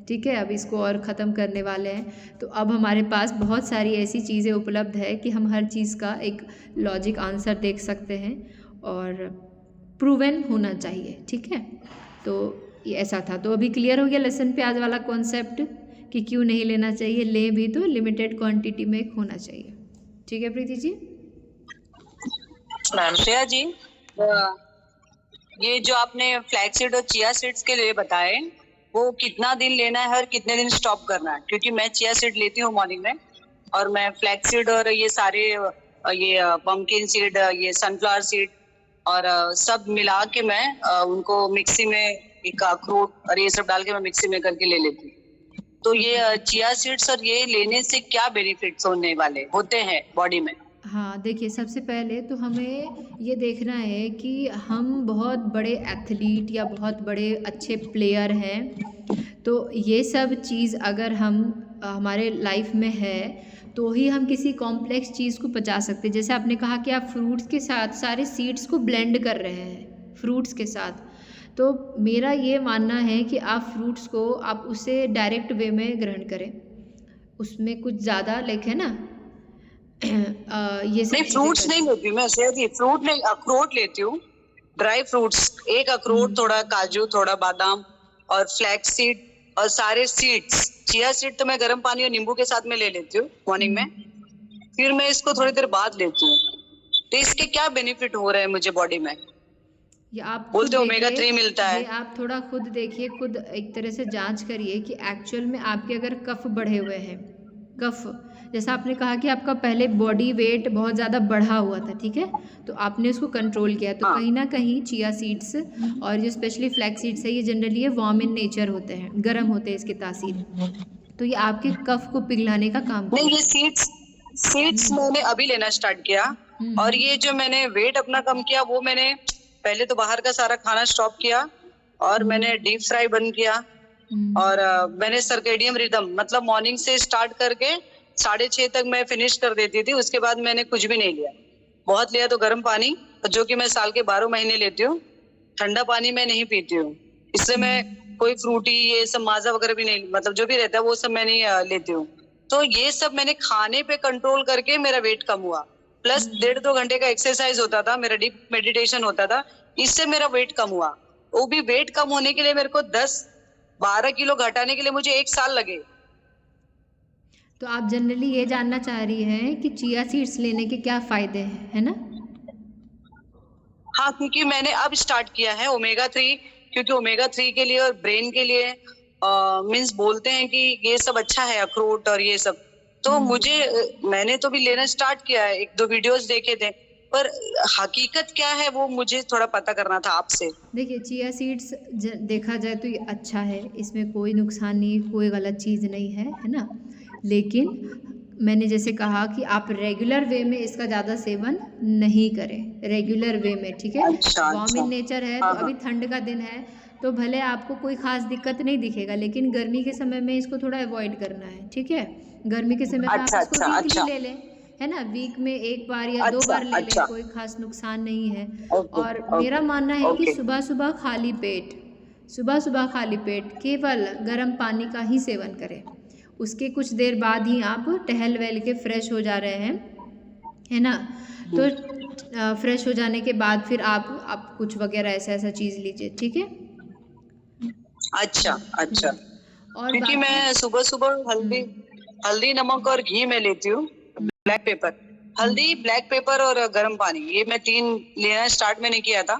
ठीक है। अब इसको और ख़त्म करने वाले हैं, तो अब हमारे पास बहुत सारी ऐसी चीज़ें उपलब्ध है कि हम हर चीज़ का एक लॉजिक आंसर देख सकते हैं और प्रूवन होना चाहिए, ठीक है। तो ये ऐसा था। तो अभी क्लियर हो गया लेसन पे आज वाला कॉन्सेप्ट कि क्यों नहीं लेना चाहिए, ले भी तो लिमिटेड क्वांटिटी में होना चाहिए, ठीक है प्रीति जी। मैम श्रेया जी, ये जो आपने फ्लैक्सीड और चिया सीड्स के लिए बताए, वो कितना दिन लेना है और कितने दिन स्टॉप करना है? क्योंकि मैं चिया सीड लेती हूँ मॉर्निंग में, और मैं फ्लैक्सीड और ये सारे ये पम्पकिन सीड, ये सनफ्लावर सीड और सब मिला के मैं उनको मिक्सी में, एक अखरोट और ये सब डाल के मैं मिक्सी में करके ले लेती हूँ। तो ये चिया सीड्स और ये लेने से क्या बेनिफिट्स होते हैं बॉडी में? हाँ, देखिए, सबसे पहले तो हमें ये देखना है कि हम बहुत बड़े एथलीट या बहुत बड़े अच्छे प्लेयर हैं, तो ये सब चीज़ अगर हम हमारे लाइफ में है तो ही हम किसी कॉम्प्लेक्स चीज़ को पचा सकते हैं। जैसे आपने कहा कि आप फ्रूट्स के साथ सारे सीड्स को ब्लेंड कर रहे हैं फ्रूट्स के साथ, तो मेरा ये मानना है कि आप फ्रूट्स को आप उसे डायरेक्ट वे में ग्रहण करें, उसमें कुछ ज़्यादा लाइक है ना ये सब नहीं, फ्रूट्स नहीं लेती मैं, फ्रूट नहीं, अखरोट लेती हूँ, ड्राई फ्रूट्स, एक अखरोट, थोड़ा काजू, थोड़ा बादाम और फ्लैक्स सीड और सारे सीड्स। चिया सीड तो मैं गर्म पानी और नींबू के साथ में ले लेती हूँ मॉर्निंग में, फिर मैं इसको थोड़ी देर बाद लेती हूँ। तो इसके क्या बेनिफिट हो रहे हैं मुझे बॉडी में? ये आप बोलते ओमेगा 3 मिलता है। ये आप थोड़ा खुद देखिए, खुद एक तरह से जांच करिए कि एक्चुअल में आपके अगर कफ बढ़े हुए हैं, कफ, जैसा आपने कहा कि आपका पहले बॉडी वेट बहुत ज़्यादा बढ़ा हुआ था, ठीक है, तो आपने उसको कंट्रोल किया, तो कहीं ना कहीं चिया सीड्स और जो स्पेशली फ्लैक्स सीड्स है, ये जनरली ये वार्म इन नेचर होते हैं, गर्म होते हैं इसकी तासीर, तो ये आपके कफ को पिघलाने का काम नहीं, ये सीड्स मैंने अभी लेना स्टार्ट किया, और ये जो मैंने वेट अपना कम किया, वो मैंने पहले तो बाहर का सारा खाना स्टॉप किया, और मैंने डीप फ्राई बंद किया, और मैंने सर्केडियम रिदम, मतलब मॉर्निंग से स्टार्ट करके 6:30 तक मैं फिनिश कर देती थी, उसके बाद मैंने कुछ भी नहीं लिया। बहुत लिया तो गर्म पानी, जो कि मैं साल के 12 महीने लेती हूँ, ठंडा पानी मैं नहीं पीती हूँ, इससे मैं कोई फ्रूटी, ये सब माजा वगैरह भी नहीं, मतलब जो भी रहता है वो सब मैं नहीं लेती हूँ। तो ये सब मैंने खाने पे कंट्रोल करके मेरा वेट कम हुआ, प्लस 1.5-2 घंटे का एक्सरसाइज होता था, मेरा डीप मेडिटेशन होता था, इससे मेरा वेट कम हुआ। वो भी वेट कम होने के लिए मेरे को 10-12 किलो घटाने के लिए मुझे 1 साल लगे। तो आप जनरली ये जानना चाह रही हैं कि चिया सीड्स लेने के क्या फ़ायदे हैं, है ना? हाँ, क्योंकि मैंने अब स्टार्ट किया है ओमेगा 3, क्योंकि ओमेगा 3 के लिए और ब्रेन के लिए मीन्स बोलते हैं कि ये सब अच्छा है, अखरोट और ये सब। तो मुझे मैंने तो भी लेना स्टार्ट किया है, 1-2 वीडियोस देखे थे, पर हकीकत क्या है वो मुझे थोड़ा पता करना था आपसे। देखिए चिया सीड्स देखा जाए तो ये अच्छा है, इसमें कोई नुकसान नहीं, कोई गलत चीज़ नहीं है ना। लेकिन मैंने जैसे कहा कि आप रेगुलर वे में इसका ज़्यादा सेवन नहीं करें, रेगुलर वे में, ठीक है। अच्छा, वार्म अच्छा। इन नेचर है हाँ, तो अभी हाँ। ठंड का दिन है तो भले आपको कोई ख़ास दिक्कत नहीं दिखेगा, लेकिन गर्मी के समय में इसको थोड़ा अवॉइड करना है, ठीक है। गर्मी के समय में आप अच्छा, इसको अच्छा, वीकली अच्छा। ले लें, है ना, वीक में 1 बार या 2 अच्छा, बार ले लें, अच्छा। कोई ख़ास नुकसान नहीं है। ओके, और मेरा मानना है कि ओके। सुबह-सुबह खाली पेट, सुबह-सुबह खाली पेट केवल गर्म पानी का ही सेवन करें। उसके कुछ देर बाद ही आप टहल-वहल के फ्रेश हो जा रहे हैं, है ना? तो फ्रेश हो जाने के बाद फिर आप कुछ वग़ैरह ऐसा-ऐसा चीज़ लीजिए, ठीक है? अच्छा, अच्छा। और क्योंकि बाकी मैं सुबह-सुबह हल्दी हल्दी, नमक और घी मैं लेती हूँ, ब्लैक पेपर। हल्दी, ब्लैक पेपर और गर्म पानी, ये मैं 3 लेना स्टार्ट मैंने किया था।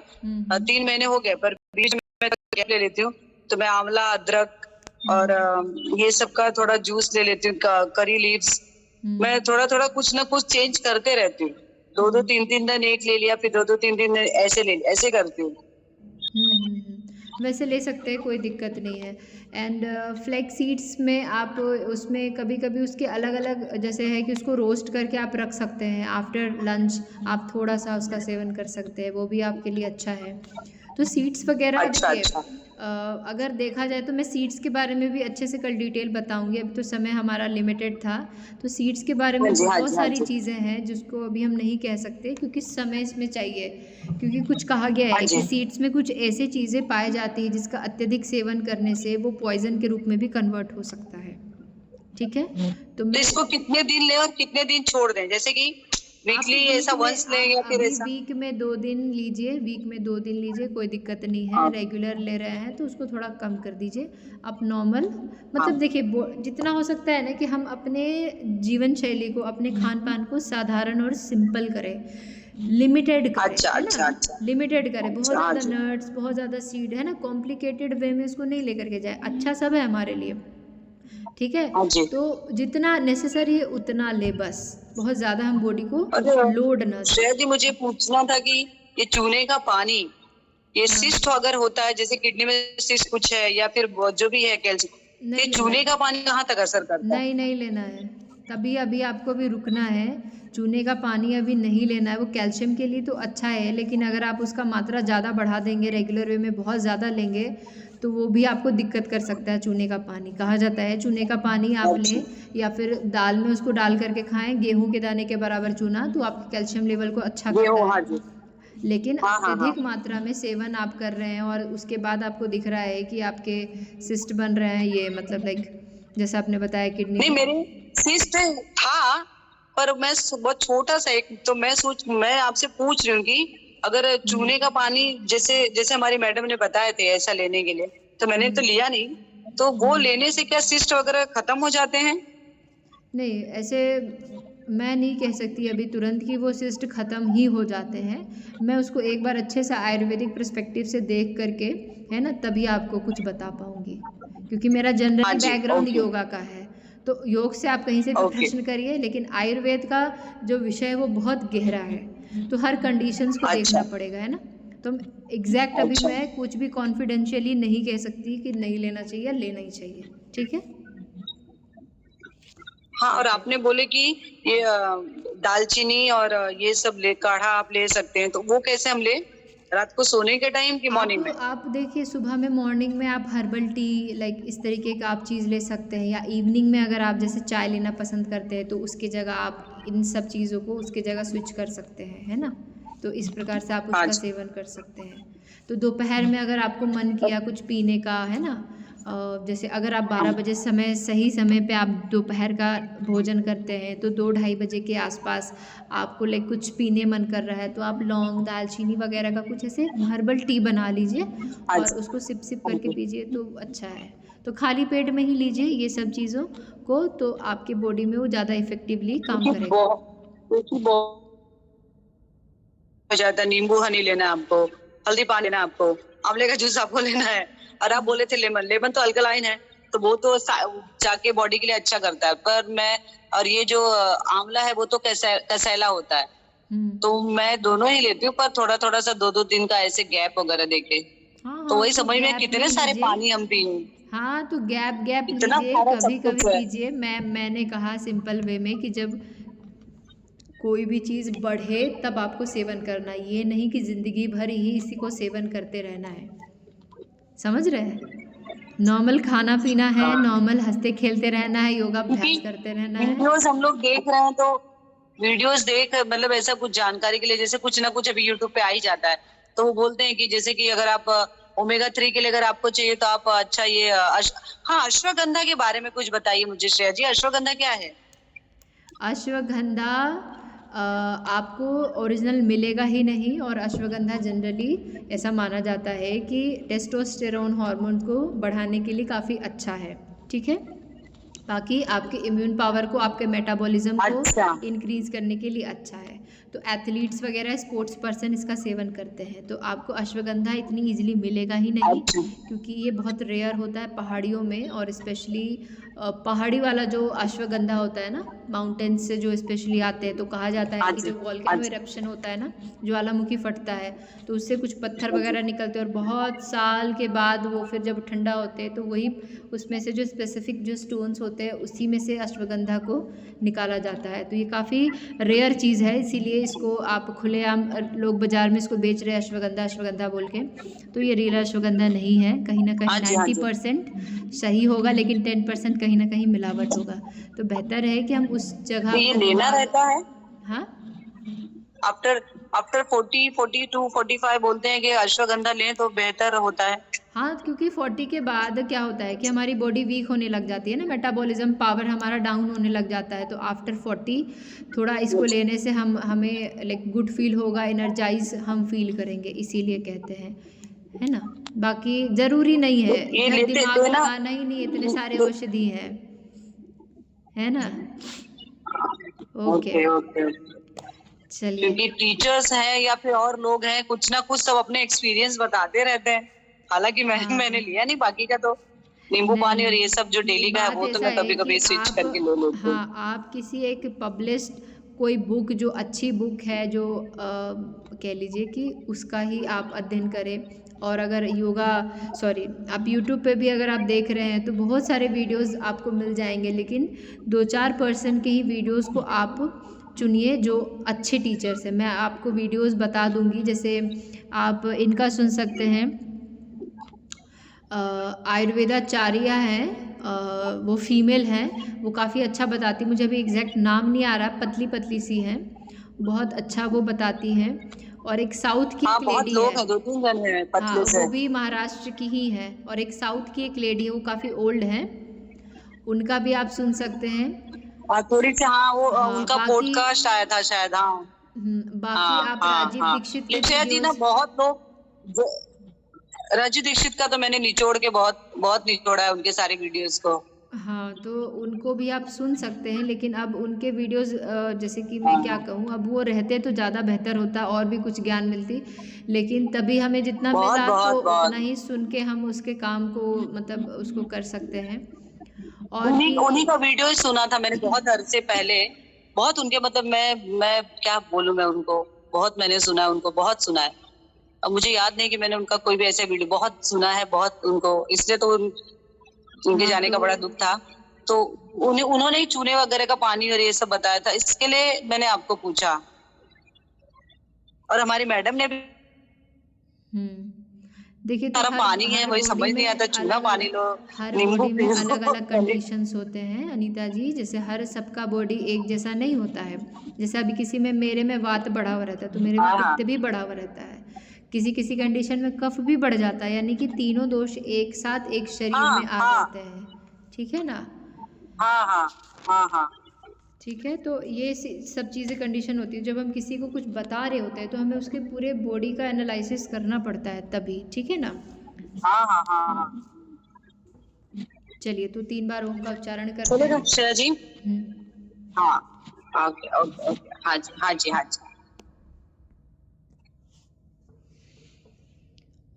3 महीने हो गए, पर बीच में मैं गैप ले लेती हूँ। तो मैं आंवला, अदरक और ये सब का थोड़ा जूस ले लेती हूँ, करी लीव्स। मैं थोड़ा-थोड़ा कुछ ना कुछ चेंज करते रहती हूँ। 2-2, 3-3 दिन एक ले लिया, फिर 2-2, 3-3 दिन ऐसे ले लिया, ऐसे करती हूँ। वैसे ले सकते हैं, कोई दिक्कत नहीं है। एंड फ्लैक्स सीड्स में आप उसमें कभी-कभी उसके अलग-अलग जैसे है कि उसको रोस्ट करके आप रख सकते हैं, आफ्टर लंच आप थोड़ा-सा उसका सेवन कर सकते हैं, वो भी आपके लिए अच्छा है। तो सीड्स वग़ैरह अच्छा, देखिए अच्छा। अगर देखा जाए तो मैं सीड्स के बारे में भी अच्छे से कल डिटेल बताऊँगी, अभी तो समय हमारा लिमिटेड था। तो सीड्स के बारे हाँ में जी, हाँ बहुत जी, हाँ सारी जी। चीज़ें हैं जिसको अभी हम नहीं कह सकते क्योंकि समय इसमें चाहिए। क्योंकि कुछ कहा गया हाँ है कि जी। सीड्स में कुछ ऐसी चीज़ें पाई जाती हैं जिसका अत्यधिक सेवन करने से वो पॉइज़न के रूप में भी कन्वर्ट हो सकता है, ठीक है? तो तो मैं इसको कितने दिन लें और कितने दिन छोड़ दें? जैसे कि आप वीकली ऐसा वंस लें या फिर अभी ऐसा? वीक में 2 दिन लीजिए, वीक में 2 दिन लीजिए, कोई दिक्कत नहीं है। हाँ, रेगुलर ले रहे हैं तो उसको थोड़ा कम कर दीजिए। आप नॉर्मल हाँ। मतलब देखिए जितना हो सकता है ना कि हम अपने जीवन शैली को, अपने खान-पान को साधारण और सिंपल करें, लिमिटेड करें, अच्छा, है अच्छा, ना? अच्छा। लिमिटेड करें, बहुत अच्छा, हाँ ज़्यादा जी। नट्स, बहुत ज़्यादा सीड, है ना? कॉम्प्लिकेटेड वे में उसको नहीं लेकर के जाएँ। अच्छा सब है हमारे लिए, ठीक है? हाँ जी। तो जितना नेसेसरी है उतना लें बस। बहुत ज़्यादा हम बॉडी को और लोड ना दें। श्रेया जी, मुझे पूछना था कि ये चूने का पानी, ये हाँ। सिस्ट अगर होता है, जैसे किडनी में सिस्ट कुछ है या फिर जो भी है कैल्शियम, ये नहीं लेना चूने है। का पानी कहाँ तक असर करता है? नहीं लेना है। तभी अभी आपको भी रुकना है। चूने का पानी अभी नहीं लेना है। वो कैल्शियम के लिए तो अच्छा है, लेकिन अगर आप उसका मात्रा ज़्यादा बढ़ा देंगे, रेगुलर वे में बहुत ज़्यादा लेंगे, तो वो भी आपको दिक्कत कर सकता है चूने का पानी। कहा जाता है चूने का पानी आप अच्छा। लें या फिर दाल में उसको डाल कर के खाएँ, गेहूँ के दाने के बराबर चूना, तो आपके कैल्शियम लेवल को अच्छा करता गेहूँ, हाँ है। जी। लेकिन हाँ, हाँ, हाँ। अत्यधिक मात्रा में सेवन आप कर रहे हैं और उसके बाद आपको दिख रहा है कि आपके सिस्ट बन रहे हैं, ये मतलब लाइक जैसा आपने बताया किडनी नहीं, के। मेरे सिस्ट था, पर मैं बहुत छोटा सा एक, तो मैं आपसे पूछ रही हूँ कि अगर चूने का पानी, जैसे जैसे हमारी मैडम ने बताए थे ऐसा लेने के लिए, तो मैंने तो लिया नहीं, तो वो लेने से क्या सिस्ट वगैरह खत्म हो जाते हैं? नहीं, ऐसे मैं नहीं कह सकती अभी तुरंत कि वो सिस्ट ख़त्म ही हो जाते हैं। मैं उसको एक बार अच्छे से आयुर्वेदिक पर्सपेक्टिव से देख करके, है ना, तभी आपको कुछ बता पाऊँगी। क्योंकि मेरा हाँ जनरली जी, बैकग्राउंड ओके, योगा का है। तो योग से आप कहीं से भी ओके। प्रश्न करिए, लेकिन आयुर्वेद का जो विषय है वो बहुत गहरा है। तो हर कंडीशंस को देखना अच्छा, पड़ेगा, है ना? तो एग्ज़ैक्ट अभी अच्छा। मैं कुछ भी कॉन्फिडेंशियली नहीं कह सकती कि नहीं लेना चाहिए या लेना ही चाहिए। ठीक है? हाँ, और ठीक है। आपने बोले कि ये दालचीनी और ये सब काढ़ा आप ले सकते हैं, तो वो कैसे हम ले? रात को सोने के टाइम कि मॉर्निंग में? आप देखिए सुबह में, मॉर्निंग में आप हर्बल टी लाइक इस तरीके का आप चीज़ ले सकते हैं, या इवनिंग में अगर आप जैसे चाय लेना पसंद करते हैं तो उसकी जगह आप इन सब चीज़ों को उसकी जगह स्विच कर सकते हैं, है ना? तो इस प्रकार से आप हाँ उसका जी। सेवन कर सकते हैं। तो दोपहर में अगर आपको मन किया कुछ पीने का, है ना, जैसे अगर आप 12 बजे सही समय पे आप दोपहर का भोजन करते हैं तो 2 ढाई बजे के आसपास आपको लाइक कुछ पीने मन कर रहा है तो आप लौंग, दालचीनी वगैरह का कुछ ऐसे हर्बल टी बना लीजिए हाँ और जी, उसको सिप सिप हाँ करके जी। पीजिए तो अच्छा है। तो खाली पेट में ही लीजिए ये सब चीज़ों को, तो आपकी बॉडी में वो ज़्यादा इफ़ेक्टिवली काम करेगा। क्योंकि बहुत हो जाता है, नींबू हनी लेना है आपको, हल्दी पानी लेना है आपको, आंवले का जूस आपको लेना है, और आप बोले थे लेमन, लेमन तो अल्कलाइन है, तो वो तो जाके बॉडी के लिए अच्छा करता है। पर मैं, और ये जो आंवला है वो तो कसैला होता है, तो मैं दोनों ही लेती हूँ, पर थोड़ा थोड़ा सा 2-2 दिन का ऐसे गैप वगैरह देके। हाँ तो हाँ, वही तो समझ में गैप कितने ले सारे लीजिए। पानी हम पिए, हाँ, तो गैप गैप इतना लीजिए, सारा कभी सब कभी कुछ है। पीजिए। मैंने कहा सिंपल वे में कि जब कोई भी चीज़ बढ़े तब आपको सेवन करना है, ये नहीं कि ज़िंदगी भर ही इसी को सेवन करते रहना है। समझ रहे हैं? नॉर्मल खाना पीना है, हाँ, नॉर्मल हंसते खेलते रहना है, क्योंकि योगाभ्यास करते रहना है। वीडियोस हम लोग देख रहे हैं, तो वीडियोस देख मतलब ऐसा कुछ जानकारी के लिए, जैसे कुछ ना कुछ अभी यूट्यूब पे आ ही जाता है, तो वो बोलते हैं कि जैसे कि अगर आप ओमेगा 3 के लिए अगर आपको चाहिए तो आप अच्छा ये हाँ, अश्वगंधा के बारे में कुछ बताइए मुझे श्रेया जी, अश्वगंधा क्या है? अश्वगंधा आपको ओरिजिनल मिलेगा ही नहीं, और अश्वगंधा जनरली ऐसा माना जाता है कि टेस्टोस्टेरोन हार्मोन को बढ़ाने के लिए काफ़ी अच्छा है। ठीक है, बाकी आपके इम्यून पावर को, आपके मेटाबॉलिज्म को अच्छा, इंक्रीज करने के लिए अच्छा है। तो एथलीट्स वगैरह, स्पोर्ट्स पर्सन इसका सेवन करते हैं। तो आपको अश्वगंधा इतनी इजीली मिलेगा ही नहीं, अच्छा, क्योंकि ये बहुत रेयर होता है पहाड़ियों में, और स्पेशली पहाड़ी वाला जो अश्वगंधा होता है ना, माउंटेन्स से जो स्पेशली आते हैं, तो कहा जाता है हाँ कि जी, जब हाँ वॉल्केनो जी, इरप्शन होता है ना, ज्वालामुखी फटता है, तो उससे कुछ पत्थर हाँ जी, वगैरह निकलते हैं, और बहुत साल के बाद वो फिर जब ठंडा होते हैं तो वही उसमें से जो स्पेसिफिक जो स्टोन्स होते हैं उसी में से अश्वगंधा को निकाला जाता है। तो ये काफ़ी रेयर चीज़ है, इसीलिए इसको आप खुलेआम लोग बाज़ार में इसको बेच रहे हैं अश्वगंधा अश्वगंधा बोल के, तो ये रियल अश्वगंधा नहीं है। कहीं ना हाँ कहीं जी, हाँ जी। 90% सही होगा, लेकिन 10% कहीं ना कहीं मिलावट होगा। तो बेहतर है कि हम उस जगह तो ये अपना लेना दिमाग। रहता है हाँ आफ्टर आफ्टर 40, 42, 45 बोलते हैं कि अश्वगंधा लें तो बेहतर होता है। हाँ, क्योंकि 40 के बाद क्या होता है कि हमारी बॉडी वीक होने लग जाती है ना, मेटाबॉलिज्म पावर हमारा डाउन होने लग जाता है। तो आफ्टर 40 थोड़ा इसको लेने से हमें लाइक गुड फील होगा, एनर्जाइज हम फील करेंगे, इसीलिए कहते हैं, है ना। बाकी ज़रूरी नहीं तो है, ये इधर लेते दिमाग लेना लगाना ही नहीं, इतने सारे औषधि हैं, है ना। ओके, ओके ओके, चलिए। क्योंकि टीचर्स हैं या फिर और लोग हैं, कुछ ना कुछ सब अपने एक्सपीरियंस बताते रहते हैं। हालांकि मैंने हाँ, लिया नहीं, बाकी का तो नींबू पानी और नहीं, ये सब जो डेली का है बात वो तो ऐसा मैं है कभी कि कभी स्विच आप, करके ले लेती हूँ। हाँ, आप किसी एक पब्लिश्ड कोई बुक जो अच्छी बुक है, जो कह लीजिए कि उसका ही आप अध्ययन करें। और अगर योगा, सॉरी, आप यूट्यूब पे भी अगर आप देख रहे हैं तो बहुत सारे वीडियोस आपको मिल जाएंगे, लेकिन 2-4% के ही वीडियोस को आप चुनिए जो अच्छे टीचर्स हैं। मैं आपको वीडियोस बता दूंगी, जैसे आप इनका सुन सकते हैं, आयुर्वेदाचार्या हैं, वो फीमेल हैं, वो काफ़ी अच्छा बताती, मुझे अभी एग्जैक्ट नाम नहीं आ रहा, पतली पतली सी हैं, बहुत अच्छा वो बताती हैं। और एक साउथ की हाँ, एक बहुत लेडी है, लोग हैं, 2-3 जन हैं हाँ, पतले से। वो भी महाराष्ट्र की ही है। और एक साउथ की एक लेडी है, वो काफ़ी ओल्ड है, उनका भी आप सुन सकते हैं। और थोड़ी सी, हाँ, वो हाँ, उनका बाकी, पॉडकास्ट आया था शायद, हाँ। बाकी हाँ आप हाँ राजीव हाँ, दीक्षित के लिखया जी ना, वीडियोस। बहुत लोग राजू दीक्षित का तो मैंने निचोड़ के बहुत बहुत निचोड़ा है उनके सारे वीडियोस को। हाँ, तो उनको भी आप सुन सकते हैं, लेकिन अब उनके वीडियोस जैसे कि मैं क्या हाँ, कहूँ, अब वो रहते तो ज़्यादा बेहतर होता और भी कुछ ज्ञान मिलती, लेकिन तभी हमें जितना बहुत मिला तो बहुत उतना बहुत ही सुन के हम उसके काम को, मतलब उसको कर सकते हैं। और उन्हीं भी उन्हीं का वीडियो ही सुना था मैंने बहुत अरसे पहले। बहुत उनके मतलब मैं क्या बोलूं, मैं उनको बहुत मैंने सुना है, उनको बहुत सुना है। अब मुझे याद नहीं कि मैंने उनका कोई भी ऐसा वीडियो बहुत सुना है, बहुत उनको, इसलिए तो उनके हाँ, जाने तो का बड़ा दुख था। तो उन्होंने ही चूने वगैरह का पानी और ये सब बताया था, इसके लिए मैंने आपको पूछा। और हमारी मैडम ने भी देखिए, तो सारा हर पानी है, हर वही बॉडी समझ नहीं आता, में चूना अलग पानी अलग, लो, हर नींबू बॉडी में पी अलग लो अलग कंडीशंस होते हैं अनीता जी, जैसे हर सबका बॉडी एक जैसा नहीं होता है। जैसे अभी किसी में, मेरे में वात बढ़ा हुआ रहता है तो मेरे में हाँ हाँ पित्त भी बढ़ा हुआ रहता है, किसी किसी कंडीशन में कफ भी बढ़ जाता है, यानी कि तीनों दोष एक साथ एक शरीर हाँ में आ हाँ जाते हैं। ठीक है ना। हाँ हाँ हाँ हाँ ठीक है, तो ये सब चीज़ें कंडीशन होती है, जब हम किसी को कुछ बता रहे होते हैं तो हमें उसके पूरे बॉडी का एनालिसिस करना पड़ता है तभी, ठीक है ना। हाँ हाँ हाँ हाँ। हम्म, चलिए, तो 3 बार ओम का उच्चारण करते चलेगा हैं। श्रेया जी? हम्म। हाँ, ओके ओके ओके, हाँ जी हाँ जी हाँ जी।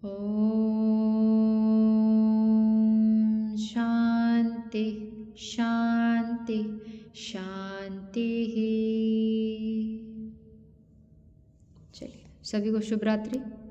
ओम शांति शांति शांति। चलिए, सभी को शुभ रात्रि।